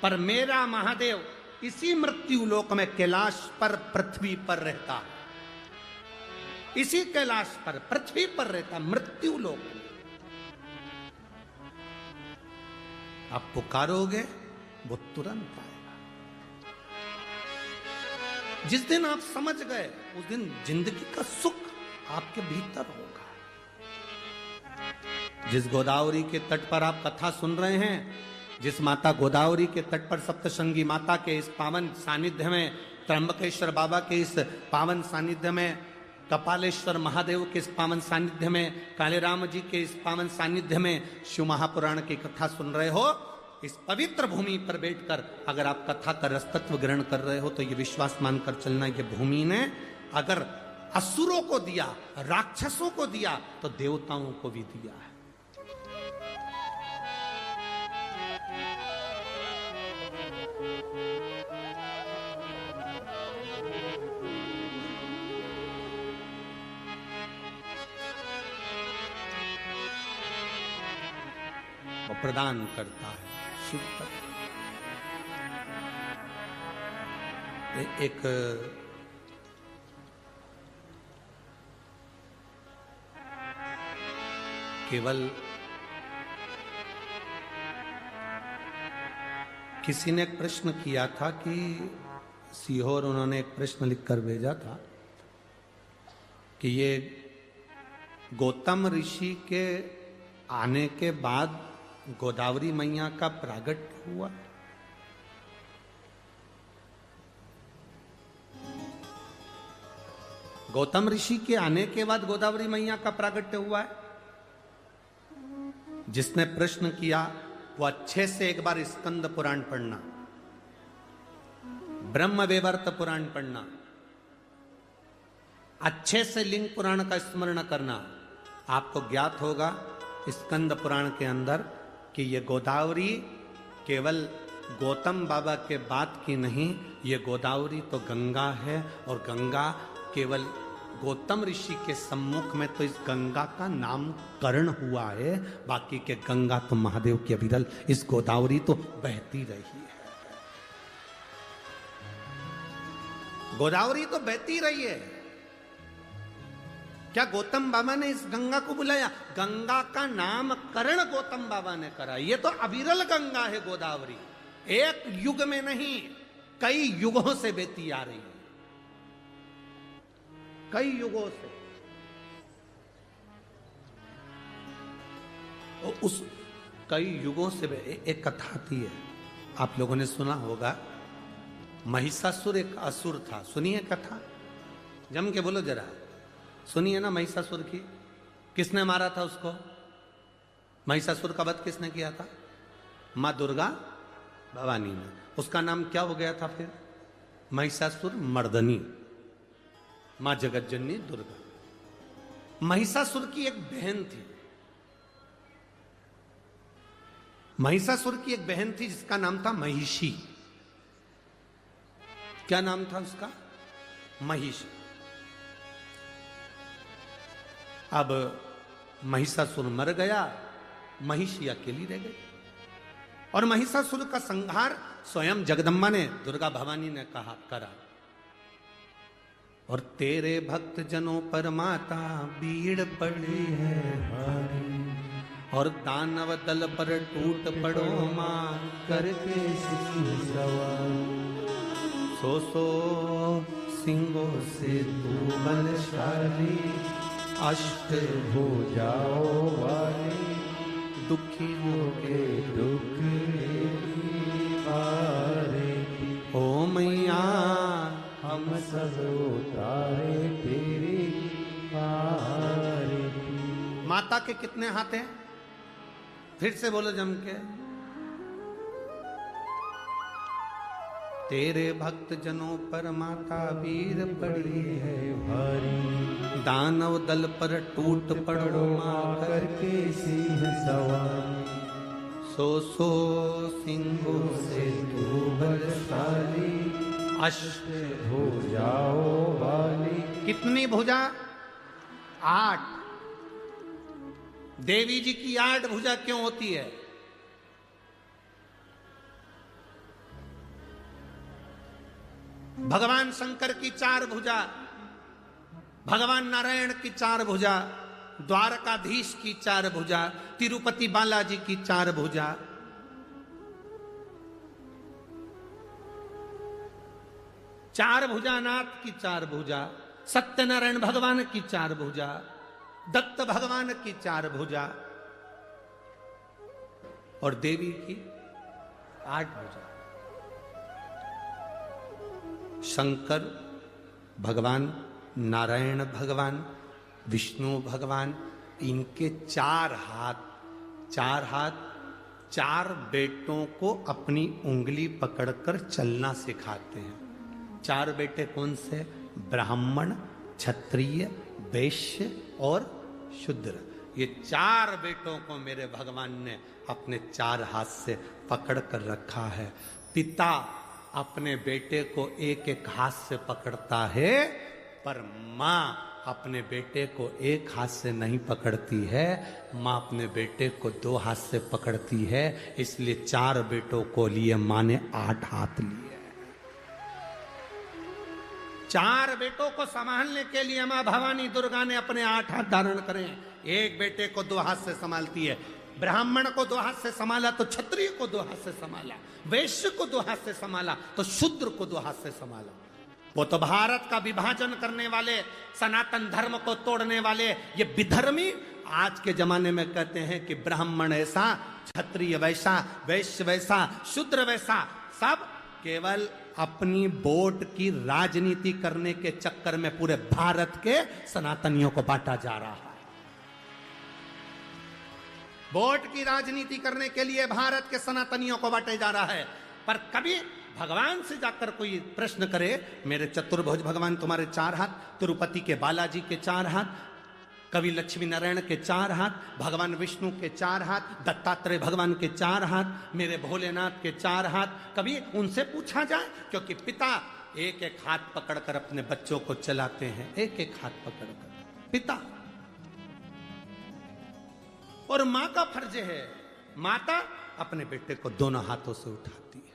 पर मेरा महादेव इसी मृत्यु लोक में कैलाश पर, पृथ्वी पर रहता है। इसी कैलाश पर, पृथ्वी पर रहता, मृत्यु लोक में। आप पुकारोगे वो तुरंत आएगा। जिस दिन आप समझ गए, उस दिन जिंदगी का सुख आपके भीतर होगा। जिस गोदावरी के तट पर आप कथा सुन रहे हैं, जिस माता गोदावरी के तट पर सप्तशृंगी माता के इस पावन सानिध्य में, त्र्यंबकेश्वर बाबा के इस पावन सानिध्य में, कपालेश्वर महादेव के इस पावन सानिध्य में, काले राम जी के इस पावन सानिध्य में शिव महापुराण की कथा सुन रहे हो, इस पवित्र भूमि पर बैठकर अगर आप कथा का रसतत्व ग्रहण कर रहे हो, तो ये विश्वास मानकर चलना, ये भूमि ने अगर असुरों को दिया, राक्षसों को दिया, तो देवताओं को भी दिया है। वो प्रदान करता है शिव तत्व। एक केवल किसी ने एक प्रश्न किया था कि सीहोर, उन्होंने एक प्रश्न लिखकर भेजा था कि ये गौतम ऋषि के आने के बाद गोदावरी मैया का प्रागट्य हुआ। गौतम ऋषि के आने के बाद गोदावरी मैया का प्रागट्य हुआ है। जिसने प्रश्न किया वो अच्छे से एक बार स्कंद पुराण पढ़ना, ब्रह्म वैवर्त पुराण पढ़ना, अच्छे से लिंग पुराण का स्मरण करना। आपको ज्ञात होगा स्कंद पुराण के अंदर कि ये गोदावरी केवल गौतम बाबा के बाद की नहीं, ये गोदावरी तो गंगा है, और गंगा केवल गौतम ऋषि के सम्मुख में तो इस गंगा का नामकरण हुआ है, बाकी के गंगा तो महादेव की अविरल इस गोदावरी तो बहती रही है। गोदावरी तो बहती रही है। क्या गौतम बाबा ने इस गंगा को बुलाया? गंगा का नामकरण गौतम बाबा ने करा। ये तो अविरल गंगा है गोदावरी, एक युग में नहीं, कई युगों से बहती आ रही है। कई युगों से। उस कई युगों से एक कथा आती है, आप लोगों ने सुना होगा। महिषासुर एक असुर था, सुनिए कथा, जम के बोलो जरा, सुनिए ना। महिषासुर की किसने मारा था उसको? महिषासुर का वध किसने किया था? मां दुर्गा भवानी ने। उसका नाम क्या हो गया था फिर? महिषासुर मर्दनी, मां जगतजननी दुर्गा। महिषासुर की एक बहन थी, महिषासुर की एक बहन थी जिसका नाम था महिषी। क्या नाम था उसका? महिषी। अब महिषासुर मर गया, महिषी अकेली रह गई। और महिषासुर का संहार स्वयं जगदम्बा ने, दुर्गा भवानी ने करा। और तेरे भक्त जनों पर माता भीड़ पड़ी है भारी, और दानव दल पर टूट पड़ो मां करके सिंह सवार। सो सिंहों से तू बलशाली, अष्ट भुजाओं वाली, दुखियों के दुख हारे। ओ मैया हम सब उतारे तेरे हारे। माता के कितने हाथ हैं? फिर से बोलो जम के। तेरे भक्त जनों पर माता वीर पड़ी है भारी, दानव दल पर टूट पड़ो मां करके सिंह सवार। सो सिंहों से तू बलशाली, अष्ट भुजाओं वाली। कितनी भुजा? 8। देवी जी की 8 भुजा क्यों होती है? भगवान शंकर की 4 भुजा, भगवान नारायण की 4 भुजा, द्वारकाधीश की 4 भुजा, तिरुपति बालाजी की 4 भुजा। चार भुजानाथ की 4 भुजा, सत्यनारायण भगवान की 4 भुजा, दत्त भगवान की 4 भुजा, और देवी की 8 भुजा। शंकर भगवान, नारायण भगवान, विष्णु भगवान, इनके 4 हाथ, 4 बेटों को अपनी उंगली पकड़कर चलना सिखाते हैं। 4 बेटे कौन से? ब्राह्मण, क्षत्रिय, वैश्य और शूद्र। ये 4 बेटों को मेरे भगवान ने अपने 4 हाथ से पकड़ कर रखा है। पिता अपने बेटे को एक हाथ से पकड़ता है, पर मां अपने बेटे को एक हाथ से नहीं पकड़ती है, मां अपने बेटे को 2 हाथ से पकड़ती है। इसलिए 4 बेटों को लिए मां ने 8 हाथ लिए। 4 बेटों को संभालने के लिए मां भवानी दुर्गा ने अपने 8 हाथ धारण करे। एक बेटे को 2 हाथ से संभालती है। ब्राह्मण को 2 हाथ से संभाला तो क्षत्रिय को 2 हाथ से संभाला, वैश्य को 2 हाथ से संभाला तो शूद्र को 2 हाथ से संभाला। वो तो भारत का विभाजन करने वाले, सनातन धर्म को तोड़ने वाले ये विधर्मी आज के जमाने में कहते हैं कि ब्राह्मण ऐसा, क्षत्रिय वैसा, वैश्य वैसा, शूद्र वैसा। सब केवल अपनी वोट की राजनीति करने के चक्कर में पूरे भारत के सनातनियों को बांटा जा रहा है। वोट की राजनीति करने के लिए भारत के सनातनियों को बांटे जा रहा है। पर कभी भगवान से जाकर कोई प्रश्न करे, मेरे चतुर्भुज भगवान तुम्हारे 4 हाथ, तिरुपति के बालाजी के 4 हाथ, कवि लक्ष्मी नारायण के 4 हाथ, भगवान विष्णु के 4 हाथ, दत्तात्रेय भगवान के 4 हाथ, मेरे भोलेनाथ के 4 हाथ, कभी उनसे पूछा जाए? क्योंकि पिता एक हाथ पकड़कर अपने बच्चों को चलाते हैं, एक हाथ पकड़कर पिता। और मां का फर्ज है, माता अपने बेटे को दोनों हाथों से उठाती है।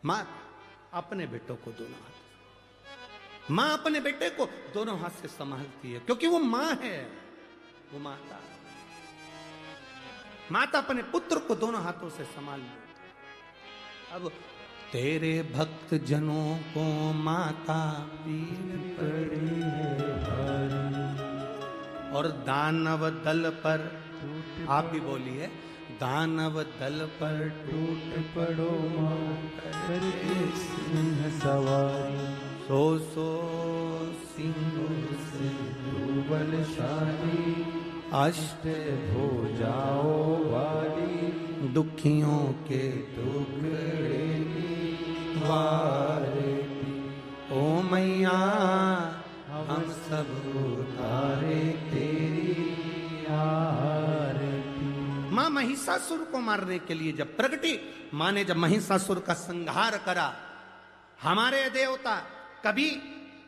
मां अपने बेटों को दोनों हाथ, मां अपने बेटे को दोनों हाथ से संभालती है, क्योंकि वो मां है, वो माता। माता अपने पुत्र को दोनों हाथों से संभाल ले। अब तेरे भक्त जनों को माता पीर पड़ी है और दानव दल पर, आप भी बोलिए, दानव दल पर टूट पड़ो मां करके सिंह सवारी, सो सिंह से तू बलशाली, अष्ट भुजाओ वाली, दुखियों के टुकड़े वारे, ओ मैया हम सब उतारे तेरी आरती। मां महिषासुर को मारने के लिए जब प्रगटी, मां ने जब महिषासुर का संहार करा, हमारे देवता कभी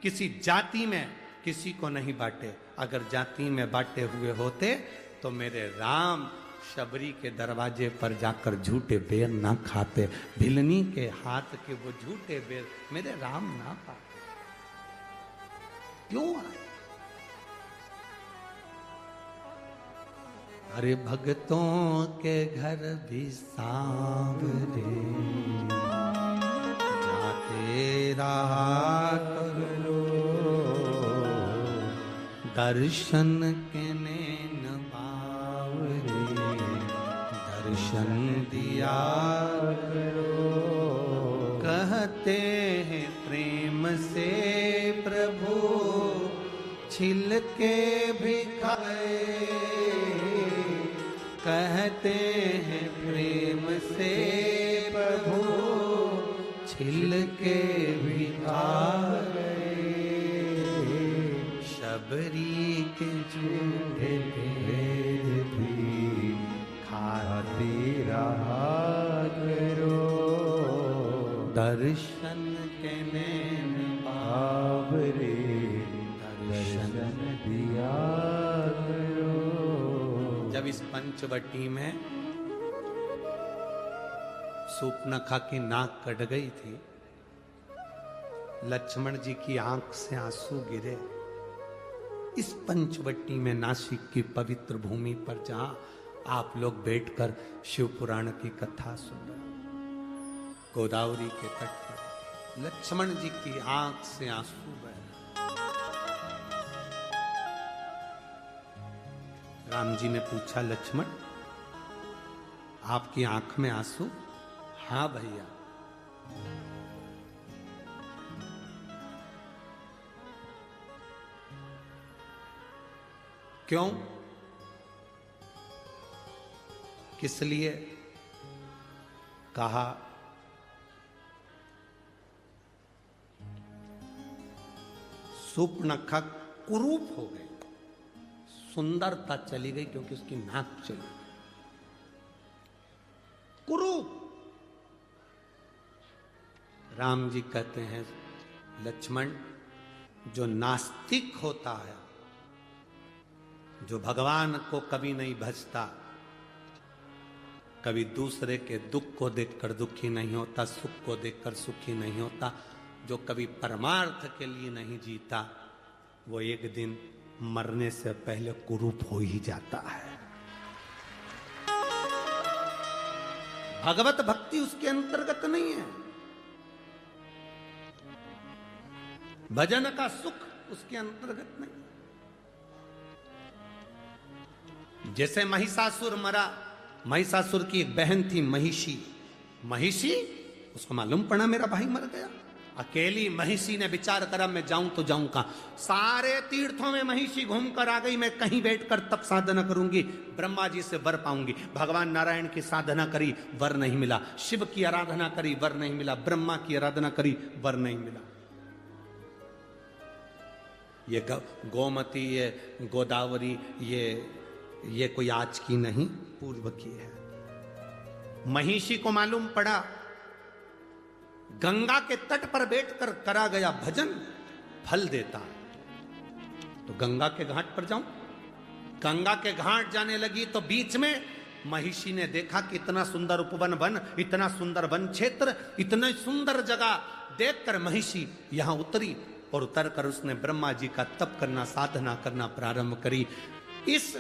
किसी जाति में किसी को नहीं बांटे। अगर जाति में बांटे हुए होते तो मेरे राम शबरी के दरवाजे पर जाकर झूठे बेर ना खाते, भिलनी के हाथ के वो झूठे बेर मेरे राम ना पाते। क्यों आए? अरे भक्तों के घर भी सांवरे जाते रहा करो, दर्शन के नैन बावरे दर्शन दिया करो। कहते हैं प्रेम से प्रभु छिल के भी खाए, कहते हैं प्रेम से प्रभु छिल के भी खाए, शबरी के झूठे बेर भी खाते रहा करो, दर्शन के नैन बावरे दर्शन दिया करो। जब इस पंचवटी में सूपनखा की नाक कट गई थी, लक्ष्मण जी की आंख से आंसू गिरे। इस पंचवटी में नासिक की पवित्र भूमि पर जहां आप लोग बैठकर शिव पुराण की कथा सुन रहे, गोदावरी के तट पर लक्ष्मण जी की आंख से आंसू बह रहे। राम जी ने पूछा, लक्ष्मण आपकी आंख में आंसू? हाँ भैया। क्यों? किस लिए? कहा सूपनखा कुरूप हो गई, सुंदरता चली गई क्योंकि उसकी नाक चली गई। कुरूप। राम जी कहते हैं, लक्ष्मण जो नास्तिक होता है, जो भगवान को कभी नहीं भजता, कभी दूसरे के दुख को देखकर दुखी नहीं होता, सुख को देखकर सुखी नहीं होता, जो कभी परमार्थ के लिए नहीं जीता, वो एक दिन मरने से पहले कुरूप हो ही जाता है। भगवत भक्ति उसके अंतर्गत नहीं है, भजन का सुख उसके अंतर्गत नहीं। जैसे महिषासुर मरा, महिषासुर की एक बहन थी महिषी। महिषी, उसको मालूम पड़ा मेरा भाई मर गया। अकेली महिषी ने विचार करा, मैं जाऊं तो जाऊं कहां। सारे तीर्थों में महिषी घूम कर आ गई, मैं कहीं बैठकर तप साधना करूंगी, ब्रह्मा जी से वर पाऊंगी। भगवान नारायण की साधना करी, वर नहीं मिला। शिव की आराधना करी, वर नहीं मिला। ब्रह्मा की आराधना करी, वर नहीं मिला। ये गोमती, ये गोदावरी, ये कोई आज की नहीं, पूर्व की है। महिषी को मालूम पड़ा गंगा के तट पर बैठकर करा गया भजन फल देता है, तो गंगा के घाट पर जाऊं। गंगा के घाट जाने लगी तो बीच में महिषी ने देखा कि इतना सुंदर उपवन वन, इतना सुंदर वन क्षेत्र, इतनी सुंदर जगह देखकर महिषी यहां उतरी, और उतरकर उसने ब्रह्मा जी का तप करना, साधना करना प्रारंभ करी। इस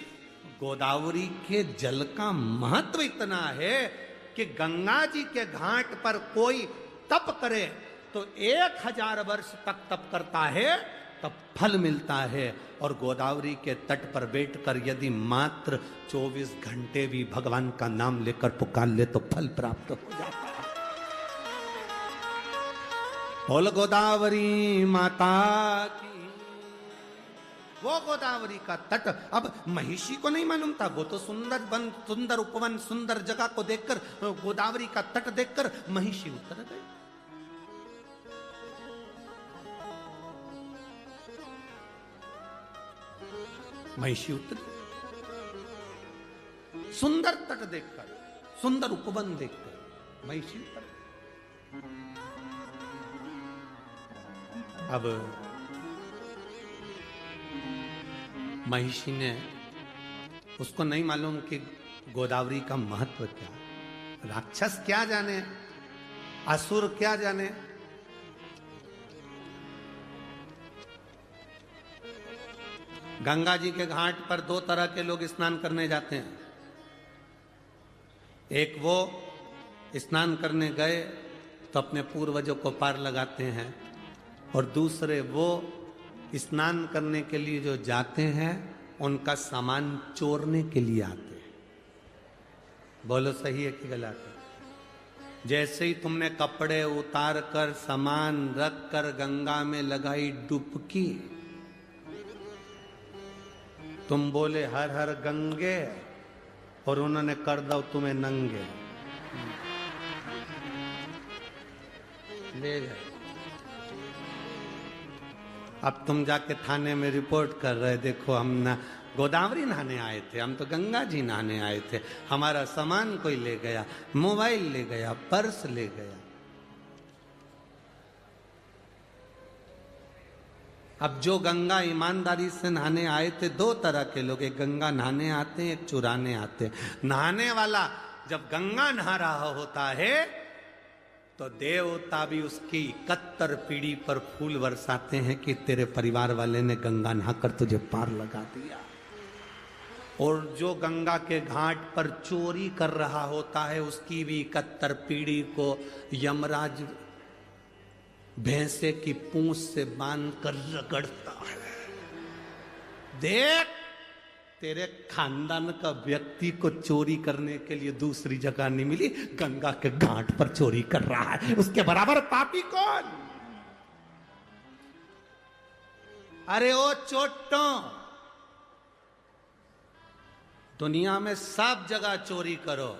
गोदावरी के जल का महत्व इतना है कि गंगा जी के घाट पर कोई तप करे तो 1000 वर्ष तक तप करता है, का फल मिलता है। और गोदावरी के तट पर बैठकर यदि मात्र 24 घंटे भी भगवान का नाम लेकर पुकार ले तो फल प्राप्त हो जाता है। बोल गोदावरी माता की। वो गोदावरी का तट, अब महिषी को नहीं मालूम था, वो तो सुंदर वन, सुंदर उपवन, सुंदर जगह को देखकर, गोदावरी का तट देखकर महिषी उतर गई। महिषी उतरी, सुंदर तट देखकर, सुंदर उपवन देखकर महिषी उतर गई। अब महिषी ने, उसको नहीं मालूम कि गोदावरी का महत्व क्या, राक्षस क्या जाने, असुर क्या जाने। गंगा जी के घाट पर दो तरह के लोग स्नान करने जाते हैं। एक वो स्नान करने गए तो अपने पूर्वजों को पार लगाते हैं, और दूसरे वो स्नान करने के लिए जो जाते हैं उनका सामान चोरने के लिए आते हैं। बोलो सही है कि गलत है? जैसे ही तुमने कपड़े उतार कर सामान रख कर गंगा में लगाई डुबकी, तुम बोले हर हर गंगे, और उन्होंने कर दो तुम्हें नंगे, ले गए। अब तुम जाके थाने में रिपोर्ट कर रहे, देखो हम ना गोदावरी नहाने आए थे, हम तो गंगा जी नहाने आए थे, हमारा सामान कोई ले गया, मोबाइल ले गया, पर्स ले गया। अब जो गंगा ईमानदारी से नहाने आए थे, दो तरह के लोग, एक गंगा नहाने आते हैं, एक चुराने आते हैं। नहाने वाला जब गंगा नहा रहा होता है तो देवता भी उसकी 71 पीढ़ी पर फूल बरसाते हैं कि तेरे परिवार वाले ने गंगा नहाकर तुझे पार लगा दिया। और जो गंगा के घाट पर चोरी कर रहा होता है उसकी भी 71 पीढ़ी को यमराज भैंसे की पूंछ से बांध कर रगड़ता है। देख, तेरे खानदान का व्यक्ति को चोरी करने के लिए दूसरी जगह नहीं मिली, गंगा के घाट पर चोरी कर रहा है, उसके बराबर पापी कौन? अरे ओ चोटों, दुनिया में सब जगह चोरी करो,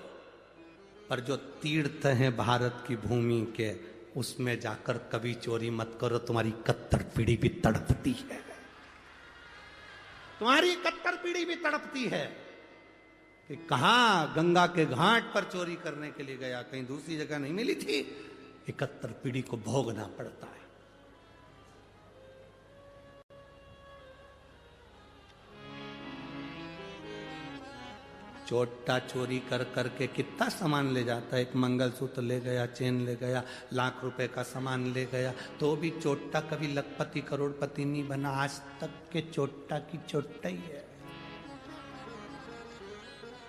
पर जो तीर्थ हैं भारत की भूमि के, उसमें जाकर कभी चोरी मत करो, तुम्हारी 71 पीढ़ी भी तड़पती है, तुम्हारी 71 पीढ़ी भी तड़पती है कि कहां गंगा के घाट पर चोरी करने के लिए गया, कहीं दूसरी जगह नहीं मिली थी। 71 पीढ़ी को भोगना पड़ता है। चोटा चोरी कर करके कितना सामान ले जाता है। एक मंगलसूत्र ले गया, चेन ले गया, लाख रुपए का सामान ले गया, तो भी चोटा कभी लखपति करोड़पति नहीं बना। आज तक के चोटा की चोटा ही है।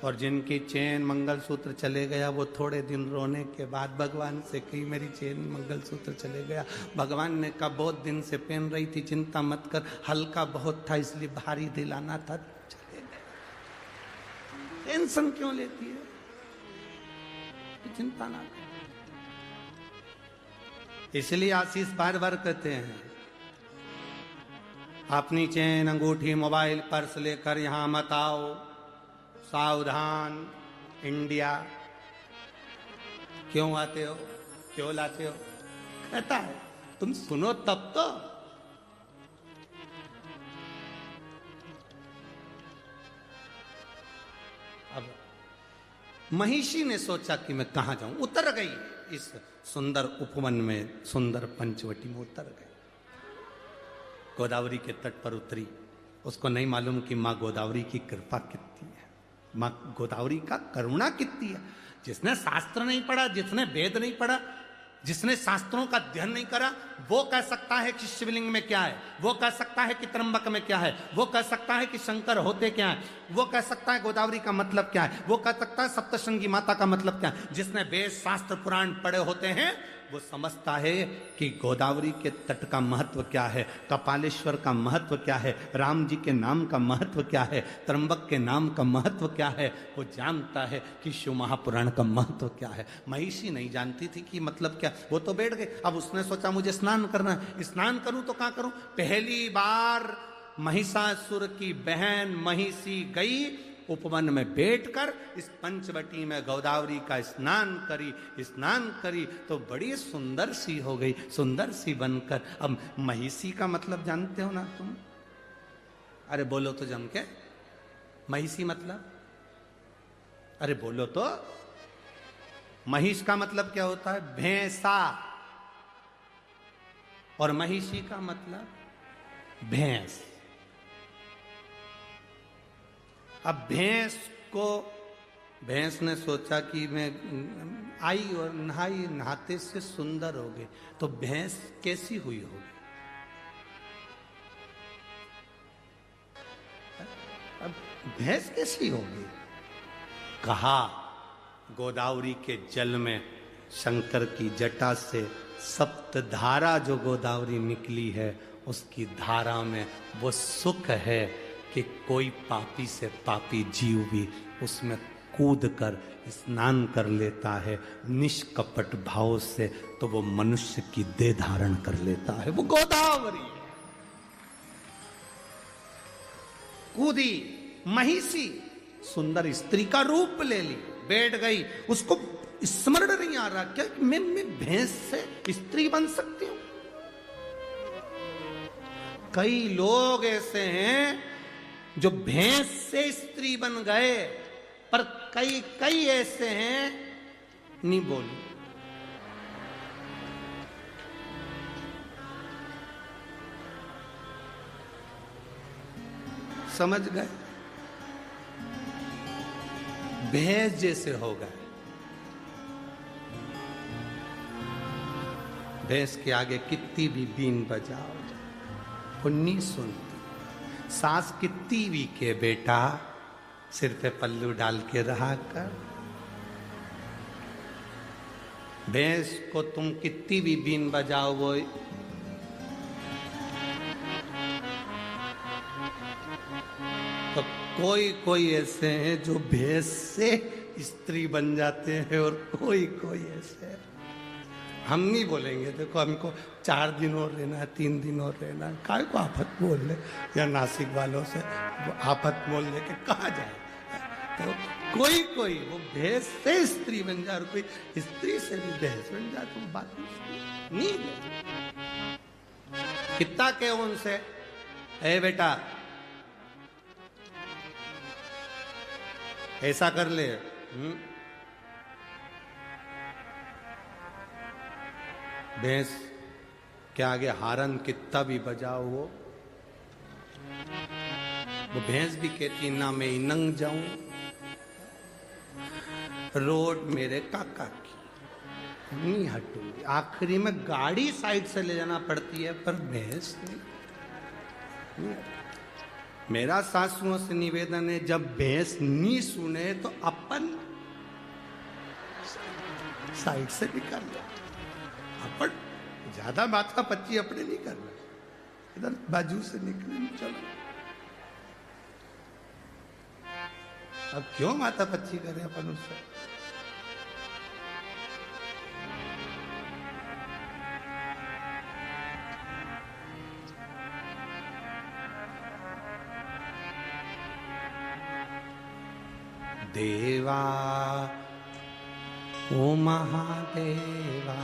और जिनकी चेन मंगलसूत्र चले गया, वो थोड़े दिन रोने के बाद भगवान से कही मेरी चेन मंगलसूत्र चले गया। भगवान ने कहा बहुत दिन से पहन रही थी, चिंता मत कर, हल्का बहुत था इसलिए भारी दिलाना था, चले गए। टेंशन क्यों लेती है, चिंता ना कर। इसलिए आशीष बार बार कहते हैं अपनी चेन, अंगूठी, मोबाइल, पर्स लेकर यहां मत आओ, सावधान इंडिया। क्यों आते हो, क्यों लाते हो? कहता है तुम सुनो तब तो। अब महिषी ने सोचा कि मैं कहां जाऊं, उतर गई इस सुंदर उपवन में, सुंदर पंचवटी में उतर गई। गोदावरी के तट पर उतरी। उसको नहीं मालूम कि मां गोदावरी की कृपा कितनी है, मां गोदावरी का करुणा कितनी है। जिसने शास्त्र नहीं पढ़ा, जिसने वेद नहीं पढ़ा, जिसने शास्त्रों का अध्ययन नहीं करा, वो कह सकता है कि शिवलिंग में क्या है, वो कह सकता है कि त्र्यंबक में क्या है, वो कह सकता है कि शंकर होते क्या है, वो कह सकता है गोदावरी का मतलब क्या है, वो कह सकता है सप्तशृंगी माता का मतलब क्या है। जिसने वेद शास्त्र पुराण पढ़े होते हैं वो समझता है कि गोदावरी के तट का महत्व क्या है, कपालेश्वर का महत्व क्या है, राम जी के नाम का महत्व क्या है, त्र्यंबक के नाम का महत्व क्या है। वो जानता है कि शिव महापुराण का महत्व क्या है। महिषी नहीं जानती थी कि मतलब क्या। वो तो बैठ गए। अब उसने सोचा मुझे स्नान करना है, स्नान करूं तो कहां करूं। पहली बार महिषासुर की बहन महिषी गई, उपवन में बैठकर इस पंचवटी में गोदावरी का स्नान करी तो बड़ी सुंदर सी हो गई, सुंदर सी बनकर। अब महिषी का मतलब जानते हो ना तुम? अरे बोलो तो जम के, महिषी मतलब, अरे बोलो तो। महिष का मतलब क्या होता है? भैंसा। और महिषी का मतलब भैंस। अब भैंस ने सोचा कि मैं आई और नहाते से सुंदर हो गई, तो भैंस कैसी हुई होगी? अब भैंस कैसी होगी? कहा गोदावरी के जल में शंकर की जटा से सप्तधारा जो गोदावरी निकली है, उसकी धारा में वो सुख है कि कोई पापी से पापी जीव भी उसमें कूद कर स्नान कर लेता है निष्कपट भाव से, तो वो मनुष्य की देह धारण कर लेता है। वो गोदावरी कूदी, महिषी सुंदर स्त्री का रूप ले ली, बैठ गई। उसको स्मरण नहीं आ रहा क्या मैं भैंस से स्त्री बन सकती हूं। कई लोग ऐसे हैं जो भैंस से स्त्री बन गए, पर कई ऐसे हैं, नहीं बोलू, समझ गए, भैंस जैसे हो गए। भैंस के आगे कितनी भी बीन बजाओ वो नहीं सुनती। सास कितनी भी के बेटा सिर पे पल्लू डाल के रहा कर। भैंस को तुम कितनी भी बीन बजाओ वो तो कोई ऐसे हैं जो भैंस से स्त्री बन जाते हैं और कोई ऐसे हैं। हम नहीं बोलेंगे देखो हमको 4 दिन और रहना है, 3 दिन और रहना है, काय को आफत बोल ले, या नासिक वालों से आफत बोल ले के कहा जाए। तो कोई वो भैंस से स्त्री बन जाए और कोई स्त्री से भी भैंस बन जाए, तो बात नहीं है। कितना के उनसे, ए बेटा ऐसा कर ले, भैंस के आगे हारन कितना भी बजाओ वो भैंस भी कहती ना मैं इनंग जाऊं, रोड मेरे काका की, नहीं हटूंगी। आखिरी में गाड़ी साइड से ले जाना पड़ती है, पर भैंस नहीं। मेरा सासुओं से निवेदन है, जब भैंस नहीं सुने तो अपन साइड से निकल लो। अपन ज्यादा माथा पच्ची अपने नहीं करना, इधर बाजू से निकले चलो। अब क्यों माथा पच्ची करे अपन उससे? देवा ओ महादेवा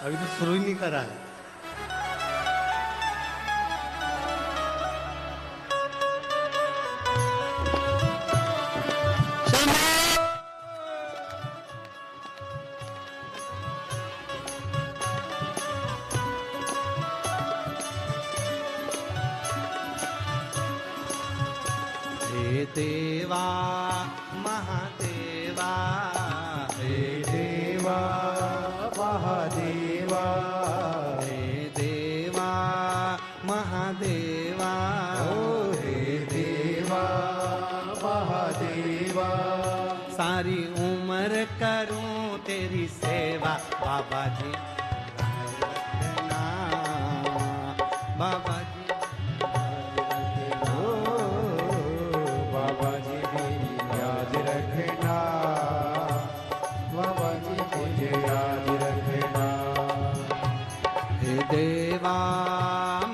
अभी तो शुरू ही नहीं करा है। शंभो देवा महादेवा, हे देवा महादेवा, हे देवा महादेवा, ओ हे देवा महादेवा। सारी उम्र करूं तेरी सेवा बाबा जी, बाबा जी ओ बाबा जी मेरी याद रखना, बाबा जी मुझे याद रखना। हे देवा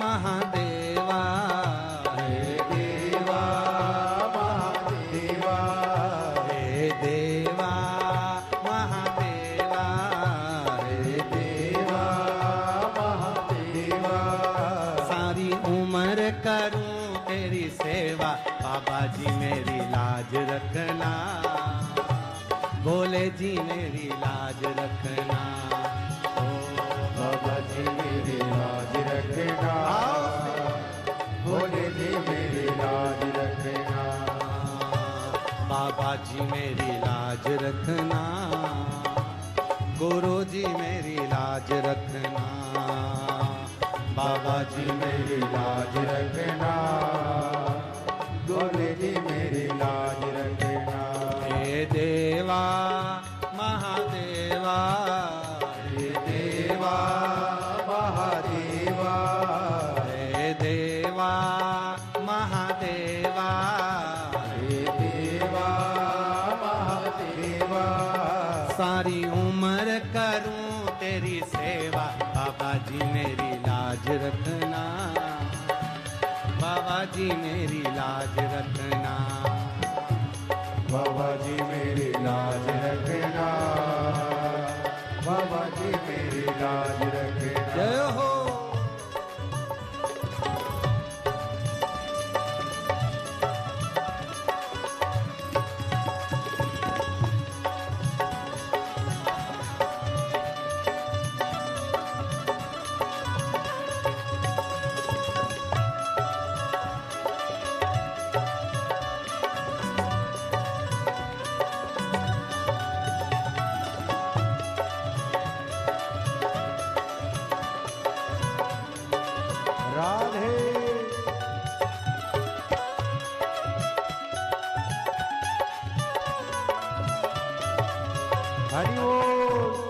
महादेवा, हे देवा महादेवा, हे देवा महादेवा, हे देवा महादेवा। सारी उम्र करूं तेरी सेवा बाबा जी मेरी लाज रखना, भोले जी मेरी लाज रखना। बाबा जी मेरी लाज रखना, भोले जी मेरी लाज रखना। बाबा जी मेरी लाज रखना, गुरु जी मेरी लाज रखना, बाबा जी मेरी लाज रखना, भोले जी मेरी लाज रखना। हे देवा महादेवा, हे देवा महादेवा, हे देवा महादेवा, हे देवा महादेवा। सारी उम्र करूं तेरी सेवा बाबा जी मेरी लाज रखना, बाबा जी मेरी लाज रखना, बाबा जी मेरी लाज रखना, बाबा जी मेरी लाज रखना। जय हो। राधे हरि बोल।